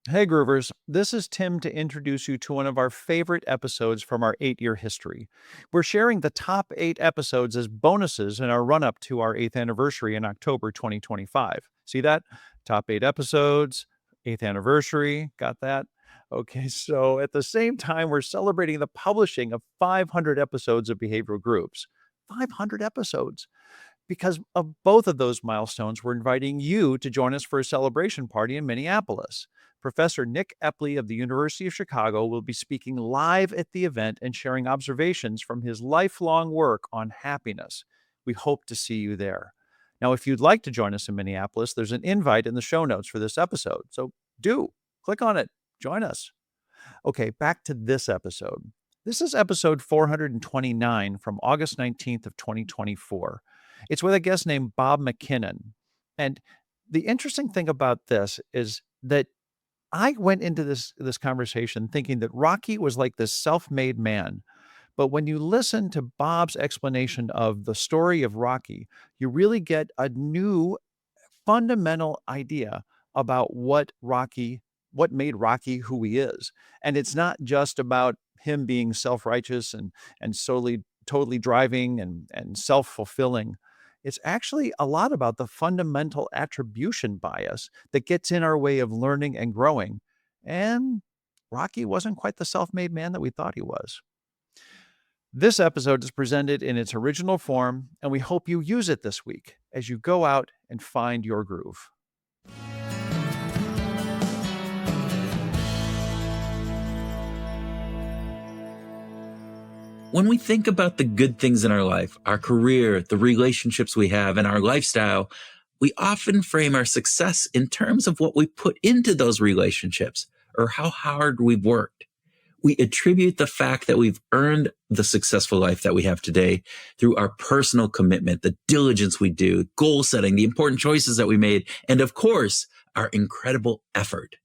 Hey, Groovers. This is Tim to introduce you to one of our favorite episodes from our 8-year history. We're sharing the top 8 episodes as bonuses in our run up to our 8th anniversary in October 2025. See that? Top 8 episodes, 8th anniversary. Got that? Okay, so at the same time, we're celebrating the publishing of 500 episodes of Behavioral Groups. 500 episodes. Because of both of those milestones, we're inviting you to join us for a celebration party in Minneapolis. Professor Nick Epley of the University of Chicago will be speaking live at the event and sharing observations from his lifelong work on happiness. We hope to see you there. Now, if you'd like to join us in Minneapolis, there's an invite in the show notes for this episode. So do click on it. Join us. Okay, back to this episode. This is episode 429 from August 19th of 2024. It's with a guest named Bob McKinnon. And the interesting thing about this is that I went into this conversation thinking that Rocky was like this self-made man. But when you listen to Bob's explanation of the story of Rocky, you really get a new fundamental idea about what made Rocky who he is. And it's not just about him being self-righteous and solely totally driving and self-fulfilling. It's actually a lot about the fundamental attribution bias that gets in our way of learning and growing. And Rocky wasn't quite the self-made man that we thought he was. This episode is presented in its original form, and we hope you use it this week as you go out and find your groove. When we think about the good things in our life, our career, the relationships we have, and our lifestyle, we often frame our success in terms of what we put into those relationships or how hard we've worked. We attribute the fact that we've earned the successful life that we have today through our personal commitment, the diligence we do, goal setting, the important choices that we made, and of course, our incredible effort.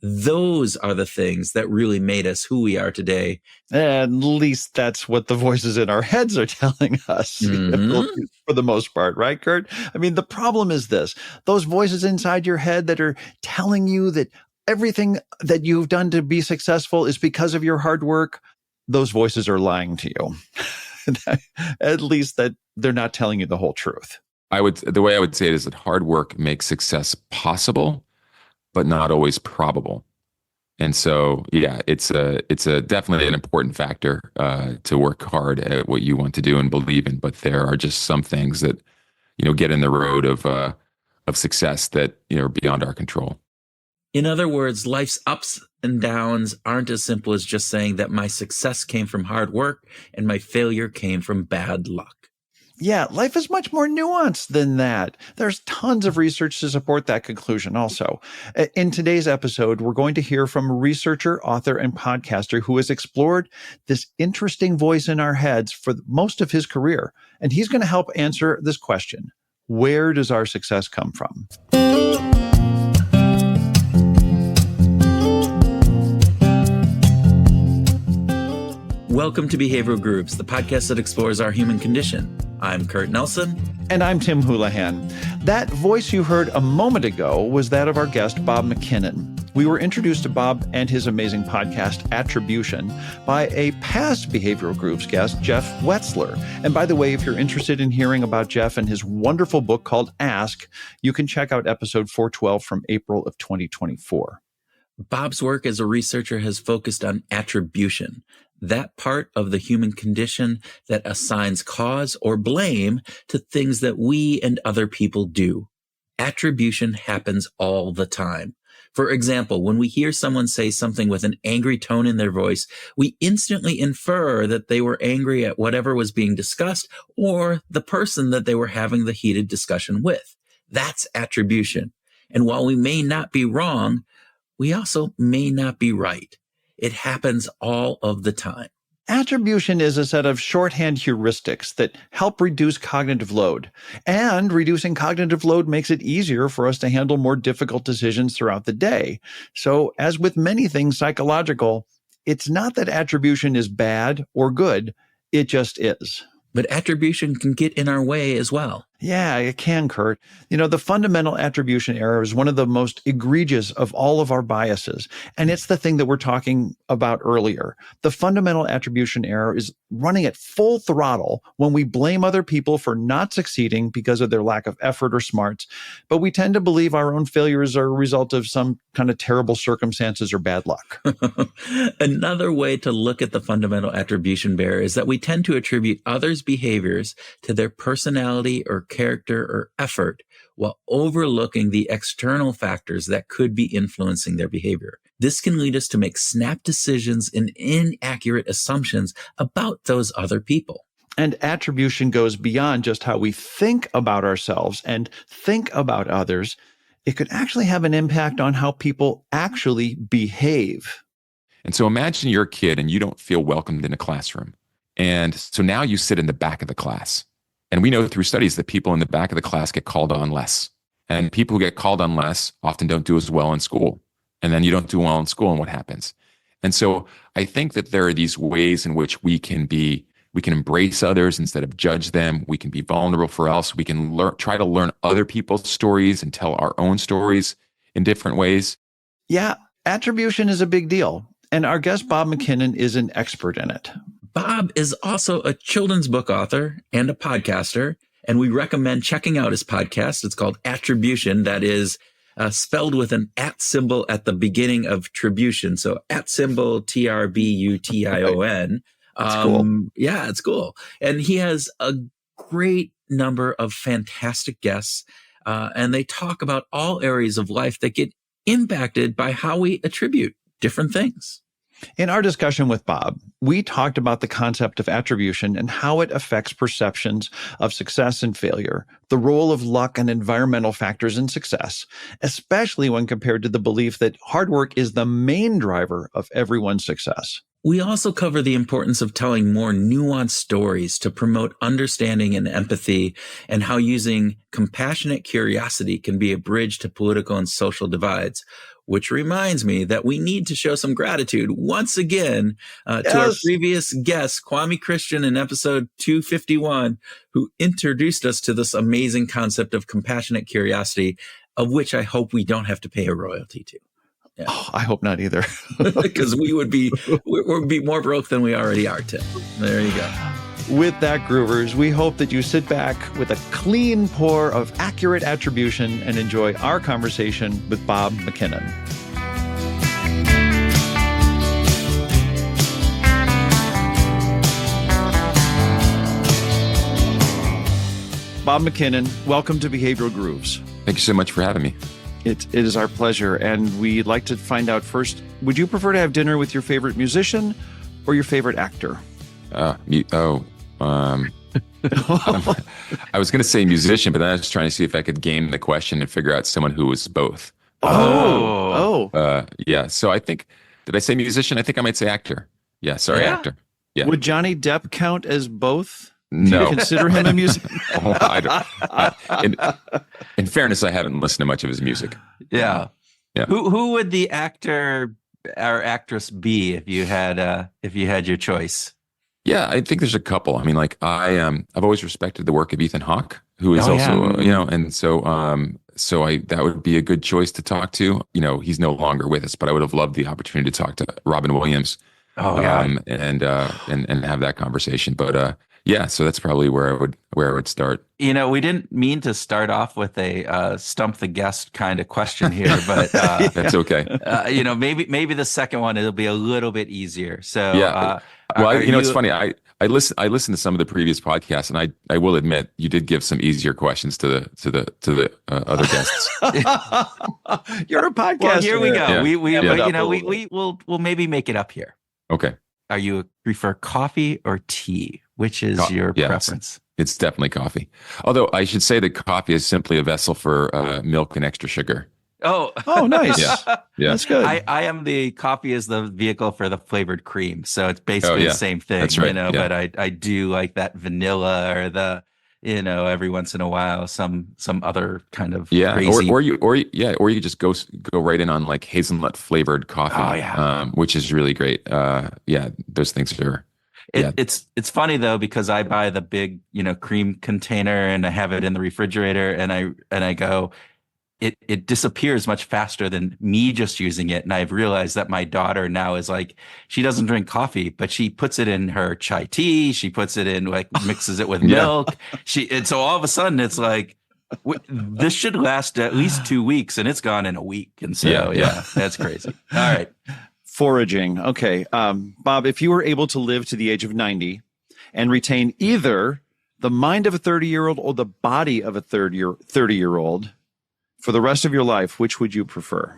Those are the things that really made us who we are today. At least that's what the voices in our heads are telling us, for the most part, right, Kurt? I mean, the problem is this. Those voices inside your head that are telling you that everything that you've done to be successful is because of your hard work, those voices are lying to you. At least that they're not telling you the whole truth. The way I would say it is that hard work makes success possible, but not always probable. And so, yeah, it's a definitely an important factor to work hard at what you want to do and believe in. But there are just some things that, get in the road of success that, are beyond our control. In other words, life's ups and downs aren't as simple as just saying that my success came from hard work and my failure came from bad luck. Yeah, life is much more nuanced than that. There's tons of research to support that conclusion also. In today's episode, we're going to hear from a researcher, author, and podcaster who has explored this interesting voice in our heads for most of his career. And he's going to help answer this question. Where does our success come from? Welcome to Behavioral Groups, the podcast that explores our human condition. I'm Kurt Nelson. And I'm Tim Houlihan. That voice you heard a moment ago was that of our guest, Bob McKinnon. We were introduced to Bob and his amazing podcast, Attribution, by a past Behavioral Groups guest, Jeff Wetzler. And by the way, if you're interested in hearing about Jeff and his wonderful book called Ask, you can check out episode 412 from April of 2024. Bob's work as a researcher has focused on attribution, that part of the human condition that assigns cause or blame to things that we and other people do. Attribution happens all the time. For example, when we hear someone say something with an angry tone in their voice, we instantly infer that they were angry at whatever was being discussed or the person that they were having the heated discussion with. That's attribution. And while we may not be wrong, we also may not be right. It happens all of the time. Attribution is a set of shorthand heuristics that help reduce cognitive load. And reducing cognitive load makes it easier for us to handle more difficult decisions throughout the day. So, as with many things psychological, it's not that attribution is bad or good, it just is. But attribution can get in our way as well. Yeah, it can, Kurt. The fundamental attribution error is one of the most egregious of all of our biases. And it's the thing that we're talking about earlier. The fundamental attribution error is running at full throttle when we blame other people for not succeeding because of their lack of effort or smarts. But we tend to believe our own failures are a result of some kind of terrible circumstances or bad luck. Another way to look at the fundamental attribution barrier is that we tend to attribute others' behaviors to their personality or character or effort while overlooking the external factors that could be influencing their behavior. This can lead us to make snap decisions and inaccurate assumptions about those other people. And attribution goes beyond just how we think about ourselves and think about others. It could actually have an impact on how people actually behave. And so imagine you're a kid and you don't feel welcomed in a classroom. And so now you sit in the back of the class. And we know through studies that people in the back of the class get called on less. And people who get called on less often don't do as well in school. And then you don't do well in school, and what happens? And so I think that there are these ways in which we can embrace others instead of judge them. We can be vulnerable for else. We can try to learn other people's stories and tell our own stories in different ways. Yeah, attribution is a big deal. And our guest, Bob McKinnon, is an expert in it. Bob is also a children's book author and a podcaster, and we recommend checking out his podcast. It's called Attribution. That is spelled with an @ symbol at the beginning of tribution. So @ symbol TRBUTION. That's cool. Yeah, it's cool. And he has a great number of fantastic guests, and they talk about all areas of life that get impacted by how we attribute different things. In our discussion with Bob, we talked about the concept of attribution and how it affects perceptions of success and failure, the role of luck and environmental factors in success, especially when compared to the belief that hard work is the main driver of everyone's success. We also cover the importance of telling more nuanced stories to promote understanding and empathy, and how using compassionate curiosity can be a bridge to political and social divides. Which reminds me that we need to show some gratitude once again to our previous guest, Kwame Christian, in episode 251, who introduced us to this amazing concept of compassionate curiosity, of which I hope we don't have to pay a royalty to. Yeah. Oh, I hope not either. Because we'd be more broke than we already are, Tim. There you go. With that, Groovers, we hope that you sit back with a clean pour of accurate attribution and enjoy our conversation with Bob McKinnon. Bob McKinnon, welcome to Behavioral Grooves. Thank you so much for having me. It is our pleasure. And we'd like to find out first, would you prefer to have dinner with your favorite musician or your favorite actor? I was going to say musician, but then I was trying to see if I could game the question and figure out someone who was both. Yeah. So I think, did I say musician? I think I might say actor. Yeah. Sorry, actor. Yeah. Would Johnny Depp count as both? No. Do you consider him a musician? In fairness, I haven't listened to much of his music. Yeah. Yeah. Who would the actor or actress be if you had your choice? Yeah, I think there's a couple. I mean, like I've always respected the work of Ethan Hawke, who is and so that would be a good choice to talk to. He's no longer with us, but I would have loved the opportunity to talk to Robin Williams. And have that conversation. But so that's probably where I would start. We didn't mean to start off with a stump the guest kind of question here, but that's okay. Maybe the second one it'll be a little bit easier. So it's funny. I listened to some of the previous podcasts, and I will admit you did give some easier questions to the other guests. You're a podcaster. Well, here we go. Yeah. We'll maybe make it up here. Okay. Are you prefer coffee or tea? Which is your preference? It's definitely coffee. Although I should say that coffee is simply a vessel for milk and extra sugar. Oh, nice. Yeah. That's good. I am the coffee is the vehicle for the flavored cream. So it's basically the same thing, That's right. but I do like that vanilla or the, every once in a while, some other kind of crazy. Or you just go right in on like hazelnut flavored coffee, which is really great. Those things are. Yeah. It's funny though, because I buy the big, cream container and I have it in the refrigerator, and I go, it disappears much faster than me just using it. And I've realized that my daughter now is like, she doesn't drink coffee, but she puts it in her chai tea. She puts it in, like, mixes it with Yeah. milk. And so all of a sudden it's like, this should last at least 2 weeks, and it's gone in a week. And so, yeah, that's crazy. All right. Foraging. Okay. Bob, if you were able to live to the age of 90 and retain either the mind of a 30-year-old or the body of a 30-year-old for the rest of your life, which would you prefer?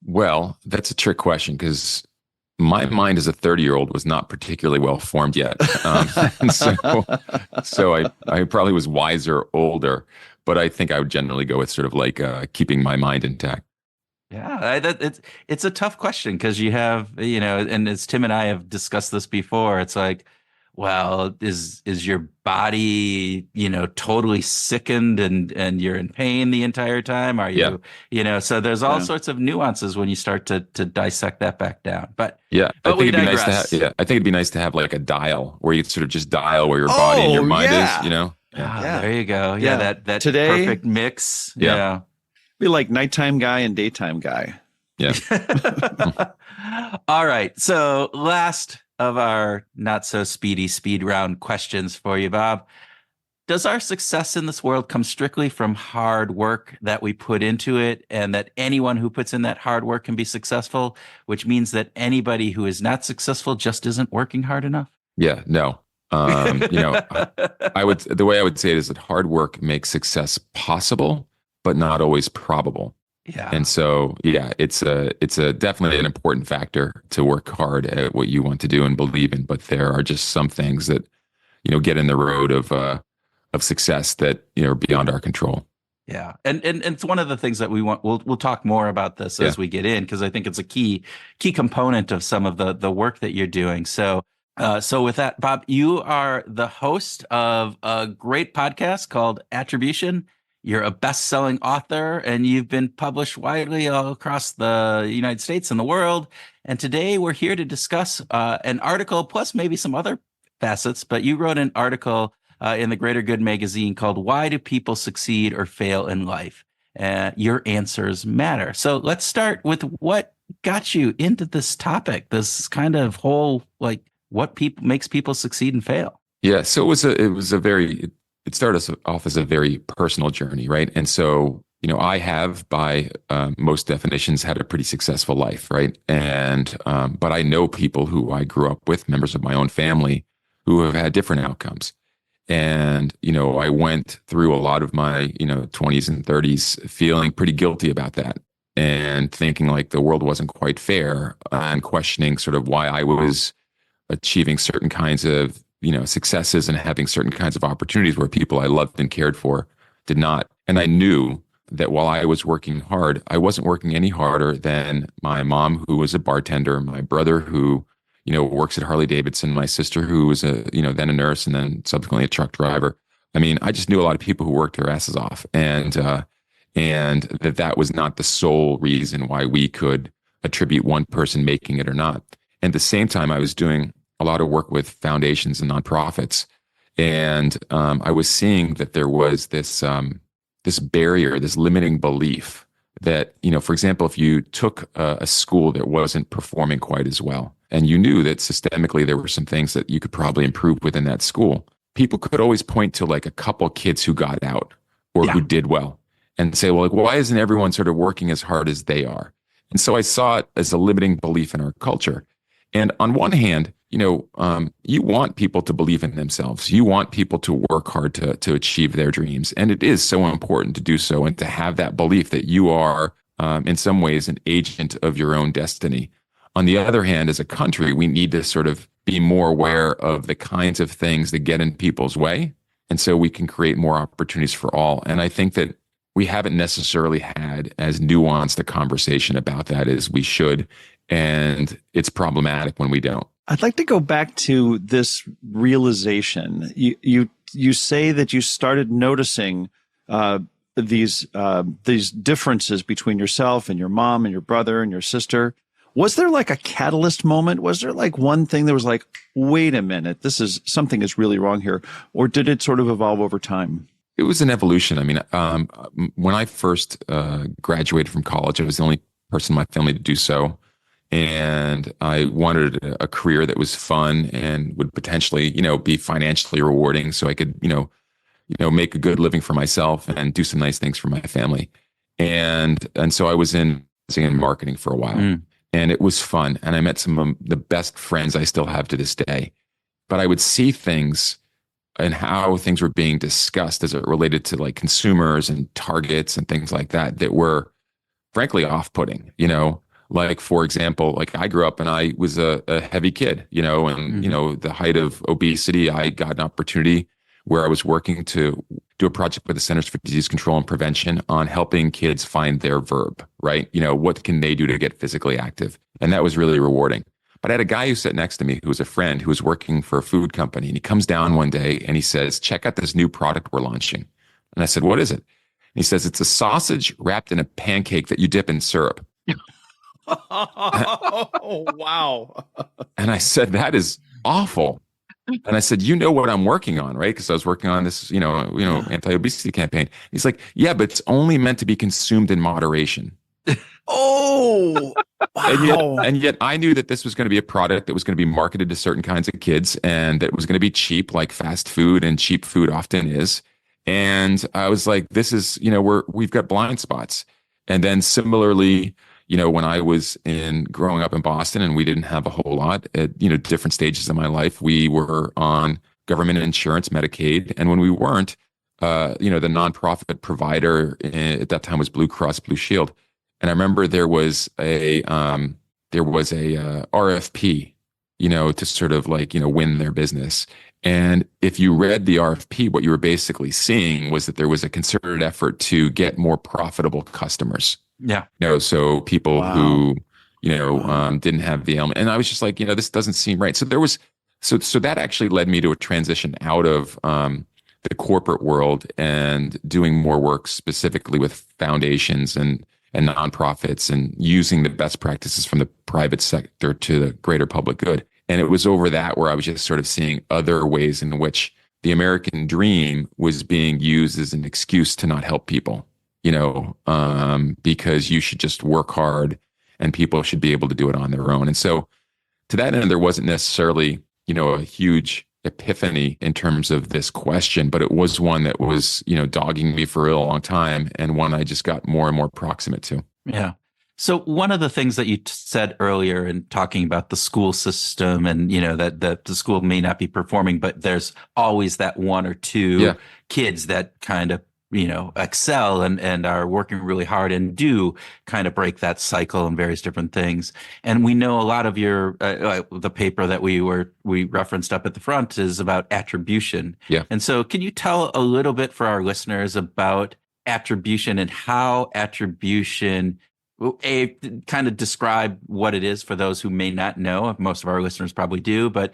Well, that's a trick question because my mind as a 30-year-old was not particularly well formed yet. So I probably was wiser older, but I think I would generally go with sort of like keeping my mind intact. Yeah, it's a tough question because you have, and as Tim and I have discussed this before, it's like, well, is your body, totally sickened and you're in pain the entire time? Are you, so there's all sorts of nuances when you start to dissect that back down. But I think we it'd be digress. nice to have. Yeah, I think it'd be nice to have like a dial where you sort of just dial where your body and your mind is. There you go. Yeah, that Today, perfect mix. Yeah. Be like nighttime guy and daytime guy. Yeah. All right. So last of our not so speedy speed round questions for you, Bob. Does our success in this world come strictly from hard work that we put into it, and that anyone who puts in that hard work can be successful, which means that anybody who is not successful just isn't working hard enough? Yeah. No. The way I would say it is that hard work makes success possible, but not always probable. Yeah. And so, it's a definitely an important factor to work hard at what you want to do and believe in. But there are just some things that, get in the road of success that, are beyond our control. Yeah. And it's one of the things that we want. We'll talk more about this as we get in, because I think it's a key component of some of the work that you're doing. So with that, Bob, you are the host of a great podcast called Attribution. You're a best-selling author, and you've been published widely all across the United States and the world. And today we're here to discuss an article, plus maybe some other facets, but you wrote an article in the Greater Good magazine called "Why Do People Succeed or Fail in Life? Your Answers Matter." So let's start with what got you into this topic, this kind of whole, like, what makes people succeed and fail. Yeah. So it started off as a very personal journey, right? And so, I have, by most definitions, had a pretty successful life, right? And but I know people who I grew up with, members of my own family, who have had different outcomes. And I went through a lot of my 20s and 30s feeling pretty guilty about that, and thinking like the world wasn't quite fair, and questioning sort of why I was achieving certain kinds of successes and having certain kinds of opportunities where people I loved and cared for did not. And I knew that while I was working hard, I wasn't working any harder than my mom, who was a bartender, my brother, who, works at Harley Davidson, my sister, who was then a nurse and then subsequently a truck driver. I mean, I just knew a lot of people who worked their asses off, and that was not the sole reason why we could attribute one person making it or not. And at the same time, I was doing a lot of work with foundations and nonprofits. And I was seeing that there was this barrier, this limiting belief that, for example, if you took a school that wasn't performing quite as well, and you knew that systemically there were some things that you could probably improve within that school, people could always point to like a couple kids who got out or who did well and say, well, like, why isn't everyone sort of working as hard as they are? And so I saw it as a limiting belief in our culture. And on one hand, you want people to believe in themselves. You want people to work hard to achieve their dreams. And it is so important to do so and to have that belief that you are, in some ways, an agent of your own destiny. On the other hand, as a country, we need to sort of be more aware of the kinds of things that get in people's way. And so we can create more opportunities for all. And I think that we haven't necessarily had as nuanced a conversation about that as we should. And it's problematic when we don't. I'd like to go back to this realization. You say that you started noticing these differences between yourself and your mom and your brother and your sister. Was there like a catalyst moment? Was there like one thing that was like, wait a minute, something is really wrong here? Or did it sort of evolve over time? It was an evolution. I mean, when I first graduated from college, I was the only person in my family to do so. And I wanted a career that was fun and would potentially, be financially rewarding so I could, make a good living for myself and do some nice things for my family. And so I was in marketing for a while. And it was fun. And I met some of the best friends I still have to this day. But I would see things and how things were being discussed as it related to like consumers and targets and things like that that were frankly off-putting, like, for example, like I grew up and I was a heavy kid, and, the height of obesity, I got an opportunity where I was working to do a project with the Centers for Disease Control and Prevention on helping kids find their verb, right? What can they do to get physically active? And that was really rewarding. But I had a guy who sat next to me who was a friend who was working for a food company. And he comes down one day and he says, check out this new product we're launching. And I said, what is it? And he says, it's a sausage wrapped in a pancake that you dip in syrup. Oh, wow. And I said, that is awful. And I said, you know what I'm working on, right? Because I was working on this, anti-obesity campaign. He's like, yeah, but it's only meant to be consumed in moderation. Oh, wow. And yet I knew that this was going to be a product that was going to be marketed to certain kinds of kids and that it was going to be cheap, like fast food and cheap food often is. And I was like, this is, we've got blind spots. And then similarly, when I was growing up in Boston and we didn't have a whole lot at, different stages of my life, we were on government insurance, Medicaid. And when we weren't, the nonprofit provider at that time was Blue Cross Blue Shield. And I remember there was a RFP, to sort of like, win their business. And if you read the RFP, what you were basically seeing was that there was a concerted effort to get more profitable customers. Yeah. So people who, didn't have the element. And I was just like, this doesn't seem right. So so that actually led me to a transition out of the corporate world and doing more work specifically with foundations and nonprofits and using the best practices from the private sector to the greater public good. And it was over that where I was just sort of seeing other ways in which the American dream was being used as an excuse to not help people. Because you should just work hard and people should be able to do it on their own. And so to that end, there wasn't necessarily, a huge epiphany in terms of this question, but it was one that was, dogging me for a real long time and one I just got more and more proximate to. Yeah. So one of the things that you said earlier in talking about the school system and, that the school may not be performing, but there's always that one or two kids that kind of excel and are working really hard and do kind of break that cycle and various different things. And we know a lot of your, the paper that we referenced up at the front is about attribution. Yeah. And so can you tell a little bit for our listeners about attribution and how attribution kind of describe what it is for those who may not know? Most of our listeners probably do, but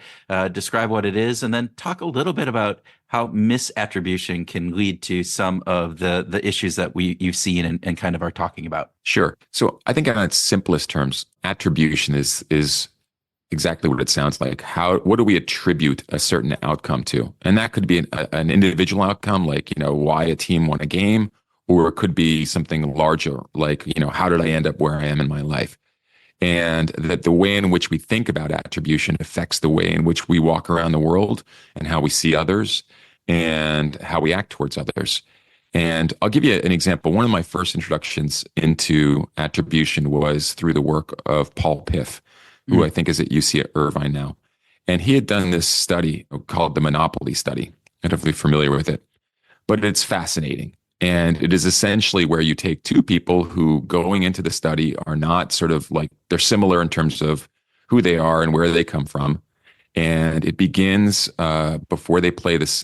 describe what it is and then talk a little bit about how misattribution can lead to some of the issues that you've seen and kind of are talking about. Sure. So I think in its simplest terms, attribution is exactly what it sounds like. What do we attribute a certain outcome to? And that could be an individual outcome, like, why a team won a game, or it could be something larger, like, how did I end up where I am in my life? And that the way in which we think about attribution affects the way in which we walk around the world and how we see others and how we act towards others. And I'll give you an example. One of my first introductions into attribution was through the work of Paul Piff, who I think is at UC Irvine now. And he had done this study called the Monopoly study. I don't know if you're familiar with it, but it's fascinating. And it is essentially where you take two people who going into the study are not sort of like, they're similar in terms of who they are and where they come from. And it begins before they play this,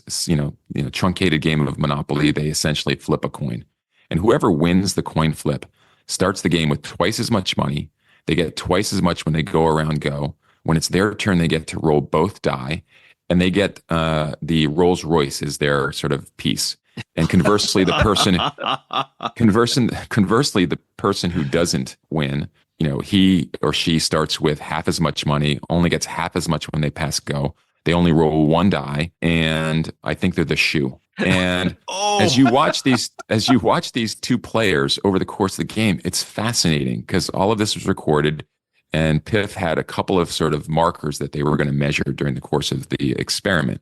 truncated game of Monopoly, they essentially flip a coin. And whoever wins the coin flip starts the game with twice as much money. They get twice as much when they go around go. When it's their turn, they get to roll both die. And they get the Rolls Royce is their sort of piece. And conversely, the person who doesn't win, he or she starts with half as much money, only gets half as much when they pass go. They only roll one die, and I think they're the shoe. And as you watch these two players over the course of the game, it's fascinating because all of this was recorded, and Piff had a couple of sort of markers that they were going to measure during the course of the experiment,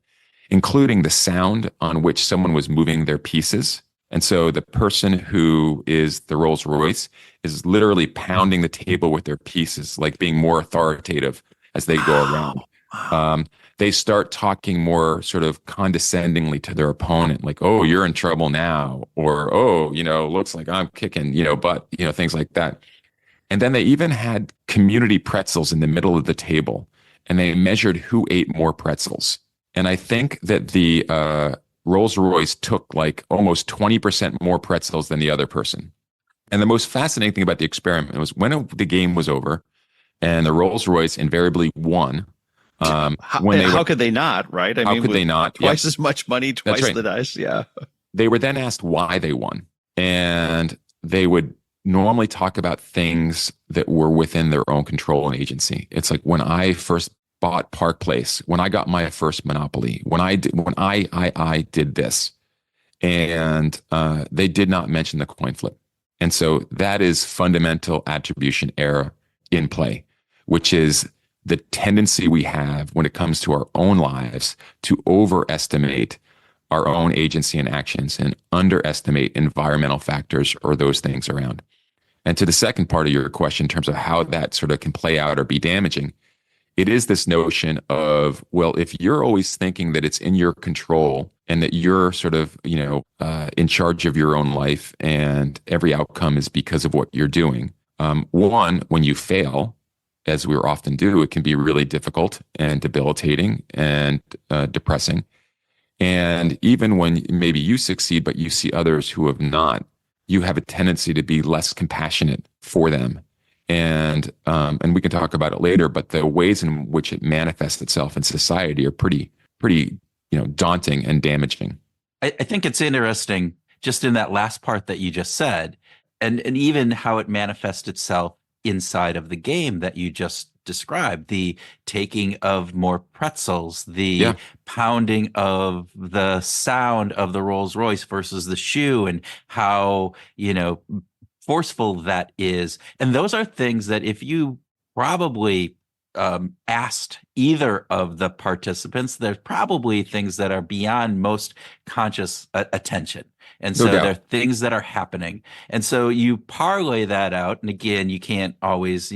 including the sound on which someone was moving their pieces. And so the person who is the Rolls Royce is literally pounding the table with their pieces, like being more authoritative as they go around. They start talking more sort of condescendingly to their opponent, like, "Oh, you're in trouble now," or, "Oh, looks like I'm kicking, but, things like that. And then they even had community pretzels in the middle of the table, and they measured who ate more pretzels. And I think that the Rolls Royce took like almost 20% more pretzels than the other person. And the most fascinating thing about the experiment was when the game was over and the Rolls Royce invariably won. How could they not, right? How could they not? Twice as much money, twice right. the dice. Yeah. They were then asked why they won. And they would normally talk about things that were within their own control and agency. It's like when I first bought Park Place, when I got my first Monopoly, when I did this, and they did not mention the coin flip. And so that is fundamental attribution error in play, which is the tendency we have when it comes to our own lives to overestimate our own agency and actions and underestimate environmental factors or those things around. And to the second part of your question, in terms of how that sort of can play out or be damaging, it is this notion of, well, if you're always thinking that it's in your control and that you're sort of, in charge of your own life and every outcome is because of what you're doing. One, when you fail, as we often do, it can be really difficult and debilitating and depressing. And even when maybe you succeed, but you see others who have not, you have a tendency to be less compassionate for them. And we can talk about it later, but the ways in which it manifests itself in society are pretty, daunting and damaging. I think it's interesting just in that last part that you just said, and even how it manifests itself inside of the game that you just described, the taking of more pretzels, the pounding of the sound of the Rolls Royce versus the shoe, and how, forceful that is. And those are things that if you probably asked either of the participants, there's probably things that are beyond most conscious attention. And so there are things that are happening. And so you parlay that out. And again, you can't always,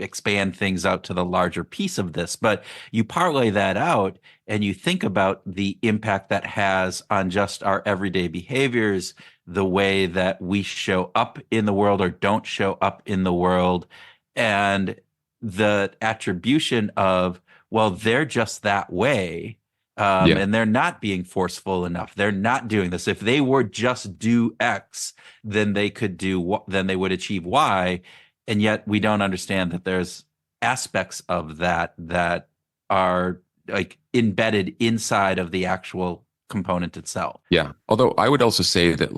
expand things out to the larger piece of this, but you parlay that out and you think about the impact that has on just our everyday behaviors, the way that we show up in the world or don't show up in the world, and the attribution of, well, they're just that way. And they're not being forceful enough. They're not doing this. If they were just do X, then they could do, then they would achieve Y. And yet we don't understand that there's aspects of that are like embedded inside of the actual component itself. Yeah. Although I would also say that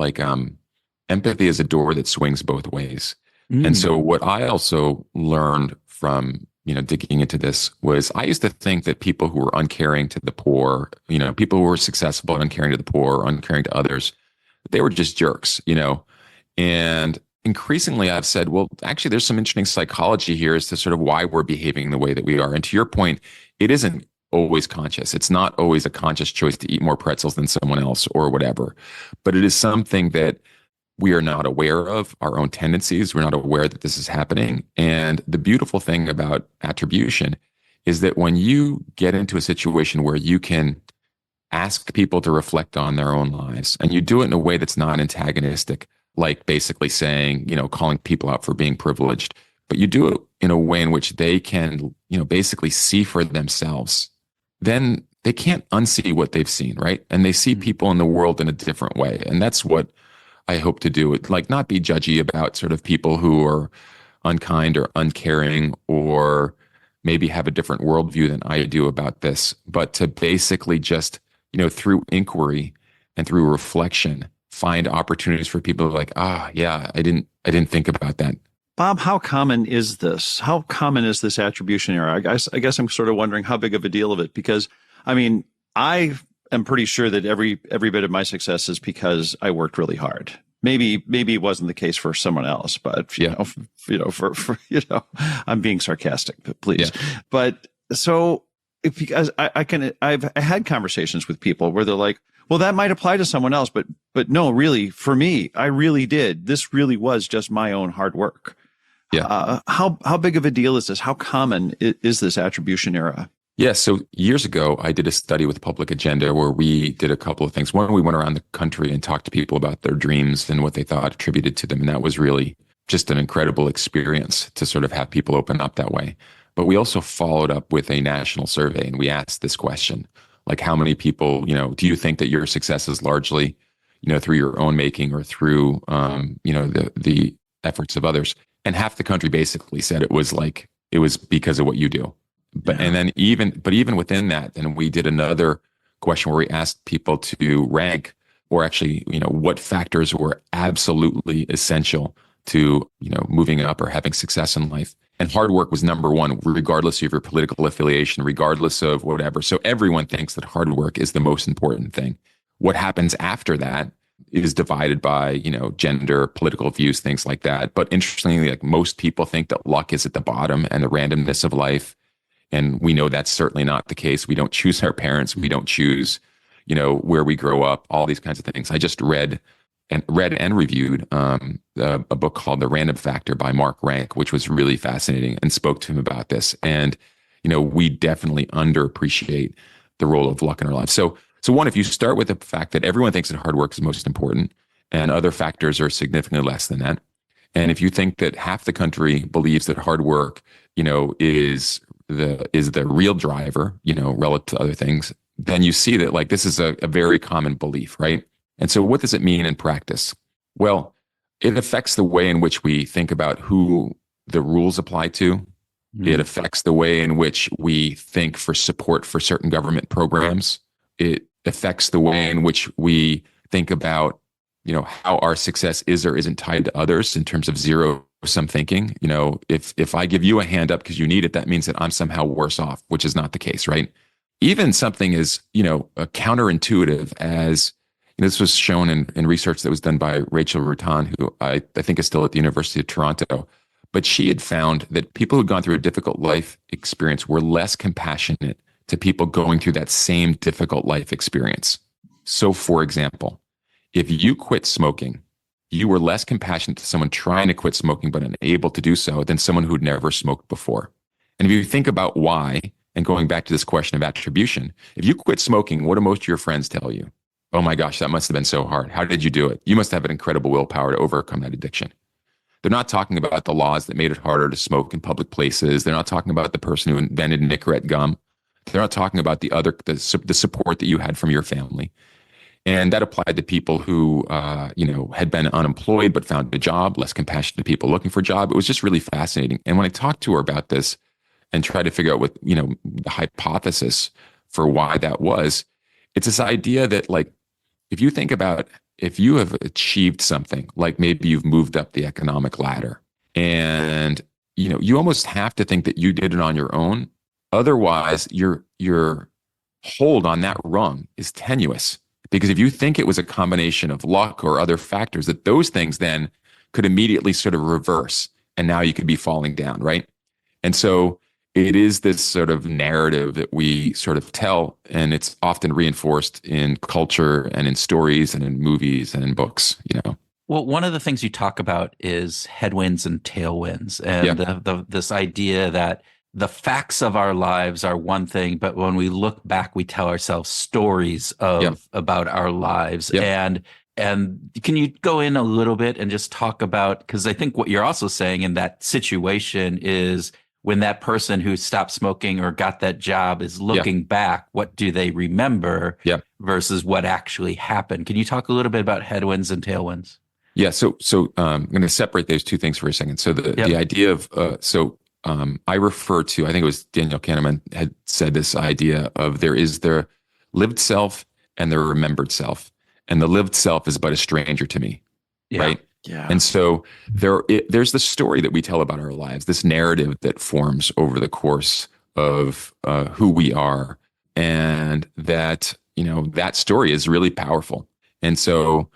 empathy is a door that swings both ways. And so what I also learned from, digging into this was I used to think that people who were uncaring to the poor, people who were successful and uncaring to the poor, uncaring to others, they were just jerks, and increasingly I've said, well, actually there's some interesting psychology here as to sort of why we're behaving the way that we are. And to your point, it isn't always conscious. It's not always a conscious choice to eat more pretzels than someone else or whatever, but it is something that we are not aware of, our own tendencies. We're not aware that this is happening. And the beautiful thing about attribution is that when you get into a situation where you can ask people to reflect on their own lives, and you do it in a way that's not antagonistic, like basically saying, calling people out for being privileged, but you do it in a way in which they can, basically see for themselves, then they can't unsee what they've seen, right? And they see people in the world in a different way. And that's what I hope to do. Like, not be judgy about sort of people who are unkind or uncaring or maybe have a different worldview than I do about this, but to basically just, through inquiry, and through reflection, find opportunities for people like, yeah, I didn't think about that. Bob, how common is this? How common is this attribution error? I guess I'm sort of wondering how big of a deal of it, because I mean, I am pretty sure that every bit of my success is because I worked really hard. Maybe it wasn't the case for someone else, but for I'm being sarcastic, but please. Yeah. But so because I've had conversations with people where they're like, well, that might apply to someone else, but no, really, for me, I really did. This really was just my own hard work. Yeah. How big of a deal is this? How common is this attribution error? Yeah. So years ago, I did a study with Public Agenda where we did a couple of things. One, we went around the country and talked to people about their dreams and what they thought attributed to them. And that was really just an incredible experience to sort of have people open up that way. But we also followed up with a national survey, and we asked this question, like, how many people, do you think that your success is largely, through your own making or through, the efforts of others? And half the country basically said it was because of what you do. But and then even within that, then we did another question where we asked people to rank, or actually, what factors were absolutely essential to, moving up or having success in life. And hard work was number one, regardless of your political affiliation, regardless of whatever. So everyone thinks that hard work is the most important thing. What happens after that is divided by, gender, political views, things like that. But interestingly, like, most people think that luck is at the bottom and the randomness of life. And we know that's certainly not the case. We don't choose our parents. We don't choose, where we grow up, all these kinds of things. I just read and reviewed a book called The Random Factor by Mark Rank, which was really fascinating, and spoke to him about this. And, we definitely underappreciate the role of luck in our lives. So one, if you start with the fact that everyone thinks that hard work is most important and other factors are significantly less than that. And if you think that half the country believes that hard work, is the real driver, relative to other things, then you see that, like, this is a very common belief, right? And so what does it mean in practice? Well, it affects the way in which we think about who the rules apply to. Mm-hmm. It affects the way in which we think for support for certain government programs. It affects the way in which we think about, how our success is or isn't tied to others in terms of zero-sum thinking. If I give you a hand up because you need it, that means that I'm somehow worse off, which is not the case, right? Even something as, counterintuitive as, this was shown in research that was done by Rachel Rutan, who I think is still at the University of Toronto. But she had found that people who'd gone through a difficult life experience were less compassionate to people going through that same difficult life experience. So, for example, if you quit smoking, you were less compassionate to someone trying to quit smoking but unable to do so than someone who'd never smoked before. And if you think about why, and going back to this question of attribution, if you quit smoking, what do most of your friends tell you? Oh my gosh, that must have been so hard. How did you do it? You must have an incredible willpower to overcome that addiction. They're not talking about the laws that made it harder to smoke in public places. They're not talking about the person who invented Nicorette gum. They're not talking about the support that you had from your family. And that applied to people who, had been unemployed but found a job, less compassionate to people looking for a job. It was just really fascinating. And when I talked to her about this and tried to figure out what, the hypothesis for why that was, it's this idea that, like, if you think about, if you have achieved something, like maybe you've moved up the economic ladder, and, you almost have to think that you did it on your own. Otherwise, your hold on that rung is tenuous. Because if you think it was a combination of luck or other factors, that those things then could immediately sort of reverse, and now you could be falling down, right? And so it is this sort of narrative that we sort of tell, and it's often reinforced in culture and in stories and in movies and in books, Well, one of the things you talk about is headwinds and tailwinds, and this idea that the facts of our lives are one thing, but when we look back, we tell ourselves stories about our lives. And can you go in a little bit and just talk about, because I think what you're also saying in that situation is, when that person who stopped smoking or got that job is looking back, what do they remember versus what actually happened? Can you talk a little bit about headwinds and tailwinds? Yeah. So I'm going to separate those two things for a second. So the idea of, I refer to, I think it was Daniel Kahneman had said this idea of there is the lived self and the remembered self. and the lived self is but a stranger to me. Yeah. Right. Yeah. And so there's the story that we tell about our lives, this narrative that forms over the course of who we are. And that, that story is really powerful. And so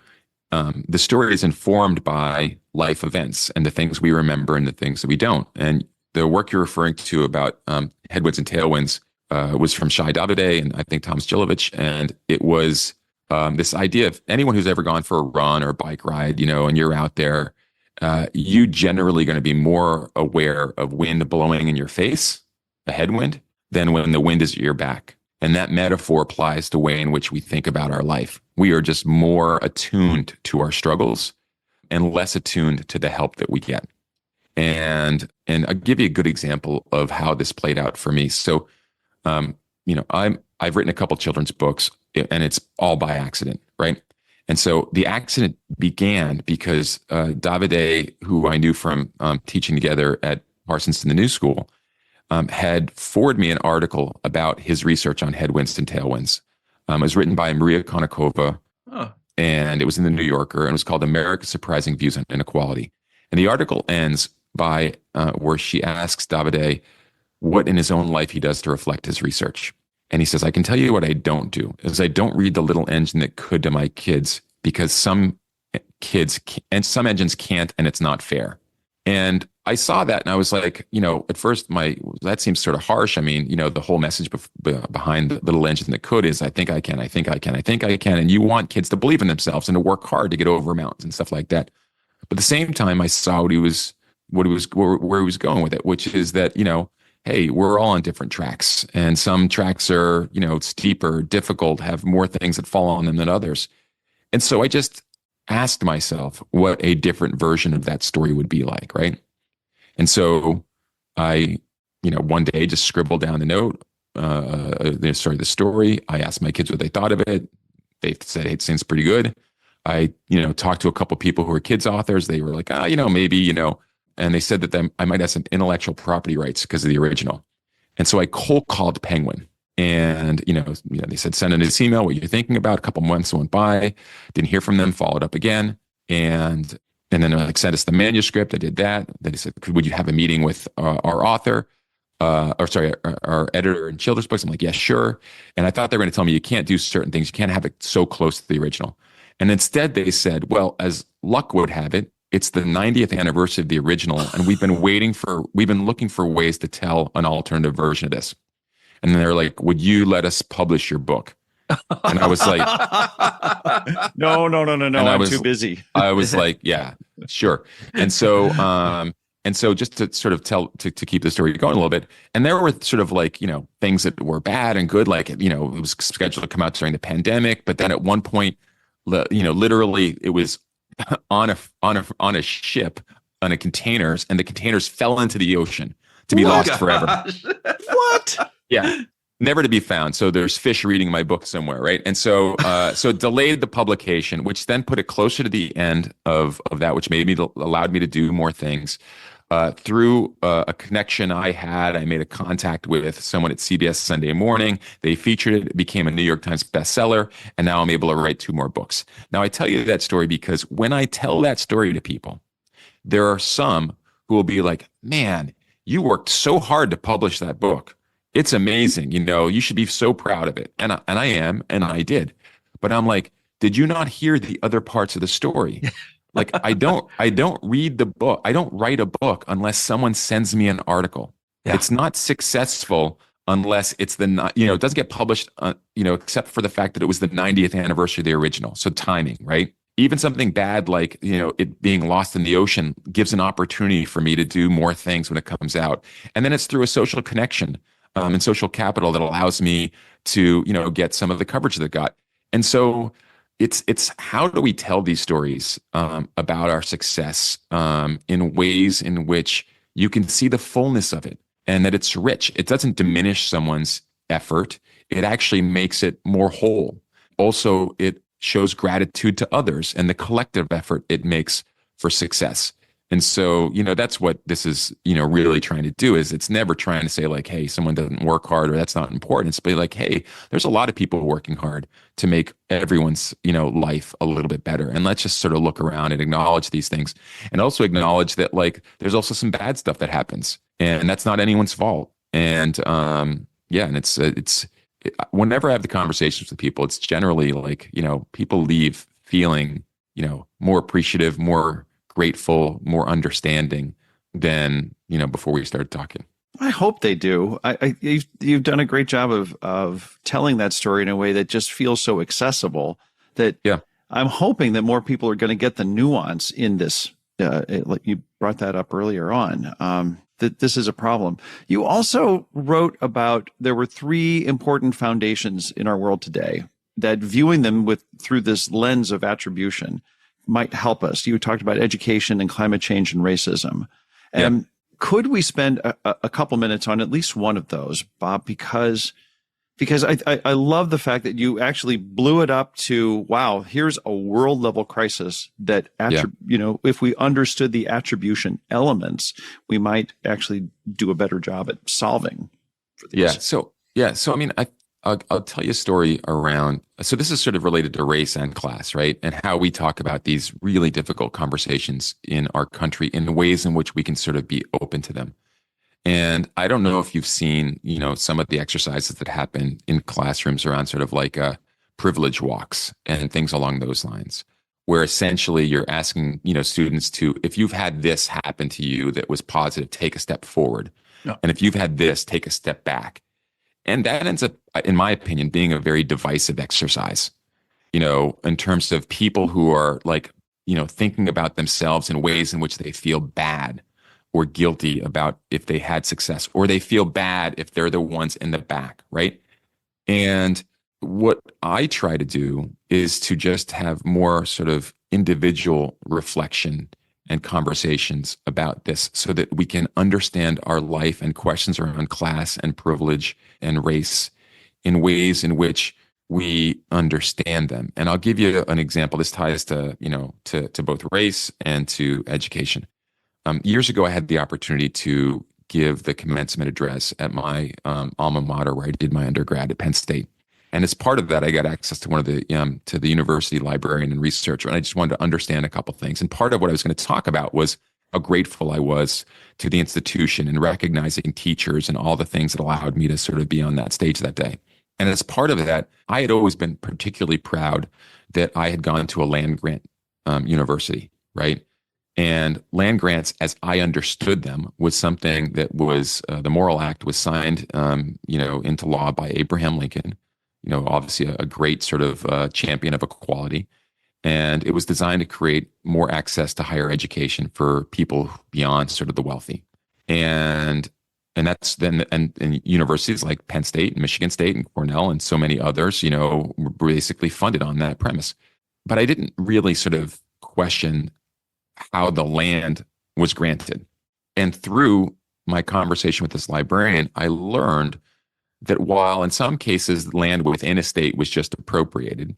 the story is informed by life events and the things we remember and the things that we don't. And the work you're referring to about headwinds and tailwinds was from Shai Davide and I think Thomas Jilovich. And it was this idea of anyone who's ever gone for a run or a bike ride, and you're out there, you generally going to be more aware of wind blowing in your face, a headwind, than when the wind is at your back. And that metaphor applies to the way in which we think about our life. We are just more attuned to our struggles and less attuned to the help that we get. And I'll give you a good example of how this played out for me. So, I've written a couple children's books, and it's all by accident, right? And so the accident began because Davide, who I knew from teaching together at Parsons in the New School, had forwarded me an article about his research on headwinds and tailwinds. It was written by Maria Konnikova, and it was in the New Yorker, and it was called America's Surprising Views on Inequality. And the article ends by where she asks Davide what in his own life he does to reflect his research. And he says, I can tell you what I don't do is I don't read The Little Engine That Could to my kids because some kids and some engines can't, and it's not fair. And I saw that and I was like, at first that seems sort of harsh. I mean, the whole message behind The Little Engine That Could is I think I can, I think I can, I think I can. And you want kids to believe in themselves and to work hard to get over mountains and stuff like that. But at the same time, I saw where he was going with it, which is that, hey, we're all on different tracks, and some tracks are, steeper, difficult, have more things that fall on them than others. And so I just asked myself what a different version of that story would be like, right? And so I, one day just scribbled down the note, the story. I asked my kids what they thought of it. They said, hey, it seems pretty good. I, talked to a couple people who are kids authors. They were like, maybe, and they said that I might have some intellectual property rights because of the original. And so I cold called Penguin, and, they said, send in this email, what you're thinking about. A couple months went by, didn't hear from them, followed up again. And then sent us the manuscript. I did that. Then they said, would you have a meeting with our author? Our editor in children's books. I'm like, yeah, sure. And I thought they were going to tell me you can't do certain things. You can't have it so close to the original. And instead they said, well, as luck would have it, it's the 90th anniversary of the original, and we've been looking for ways to tell an alternative version of this. And then they're like, would you let us publish your book? And I was like, no, I'm too busy. I was like, yeah, sure. And so just to sort of to keep the story going a little bit. And there were sort of like, things that were bad and good, like, it was scheduled to come out during the pandemic. But then at one point, literally it was on a ship, on a containers, and the containers fell into the ocean to be lost forever. What? Yeah. Never to be found. So there's fish reading my book somewhere, right? And so it delayed the publication, which then put it closer to the end of that, which allowed me to do more things. Through a connection I had, I made a contact with someone at CBS Sunday Morning. They featured it. It became a New York Times bestseller, and now I'm able to write 2 more books. Now, I tell you that story because when I tell that story to people, there are some who will be like, man, you worked so hard to publish that book. It's amazing. You should be so proud of it. And I am, and I did. But I'm like, did you not hear the other parts of the story? Like, I don't read the book. I don't write a book unless someone sends me an article. Yeah. It's not successful unless it's it doesn't get published, except for the fact that it was the 90th anniversary of the original. So timing, right? Even something bad like, it being lost in the ocean gives an opportunity for me to do more things when it comes out. And then it's through a social connection and social capital that allows me to, get some of the coverage that it got. And so it's how do we tell these stories about our success in ways in which you can see the fullness of it and that it's rich. It doesn't diminish someone's effort. It actually makes it more whole. Also, it shows gratitude to others and the collective effort it makes for success. And so, that's what this is, really trying to do is it's never trying to say like, hey, someone doesn't work hard or that's not important. It's be like, hey, there's a lot of people working hard to make everyone's, life a little bit better. And let's just sort of look around and acknowledge these things and also acknowledge that like there's also some bad stuff that happens and that's not anyone's fault. And and it's whenever I have the conversations with people, it's generally like, people leave feeling, more appreciative, more grateful, more understanding than, before we started talking. I hope they do. You've done a great job of telling that story in a way that just feels so accessible that I'm hoping that more people are going to get the nuance in this. Like you brought that up earlier on, that this is a problem. You also wrote about there were three important foundations in our world today that viewing them through this lens of attribution might help us. You talked about education and climate change and racism. And could we spend a couple minutes on at least one of those, Bob? Because I love the fact that you actually blew it up to, wow, here's a world level crisis that, if we understood the attribution elements, we might actually do a better job at solving for these. So I mean, I'll tell you a story around, so this is sort of related to race and class, right? And how we talk about these really difficult conversations in our country in ways in which we can sort of be open to them. And I don't know if you've seen, some of the exercises that happen in classrooms around sort of like privilege walks and things along those lines, where essentially you're asking, students to, if you've had this happen to you that was positive, take a step forward. Yeah. And if you've had this, take a step back. And that ends up, in my opinion, being a very divisive exercise, in terms of people who are like, thinking about themselves in ways in which they feel bad or guilty about if they had success, or they feel bad if they're the ones in the back, right? And what I try to do is to just have more sort of individual reflection and conversations about this so that we can understand our life and questions around class and privilege and race in ways in which we understand them. And I'll give you an example. This ties to, to both race and to education. Years ago, I had the opportunity to give the commencement address at my alma mater where I did my undergrad at Penn State. And as part of that, I got access to one of the to the university librarian and researcher, and I just wanted to understand a couple things. And part of what I was going to talk about was how grateful I was to the institution and recognizing teachers and all the things that allowed me to sort of be on that stage that day. And as part of that, I had always been particularly proud that I had gone to a land grant university, right? And land grants, as I understood them, was something that was the Morrill Act was signed, into law by Abraham Lincoln. Obviously a great sort of champion of equality. And it was designed to create more access to higher education for people beyond sort of the wealthy. And that's then, and universities like Penn State and Michigan State and Cornell and so many others, were basically funded on that premise. But I didn't really sort of question how the land was granted. And through my conversation with this librarian, I learned that while in some cases land within a state was just appropriated,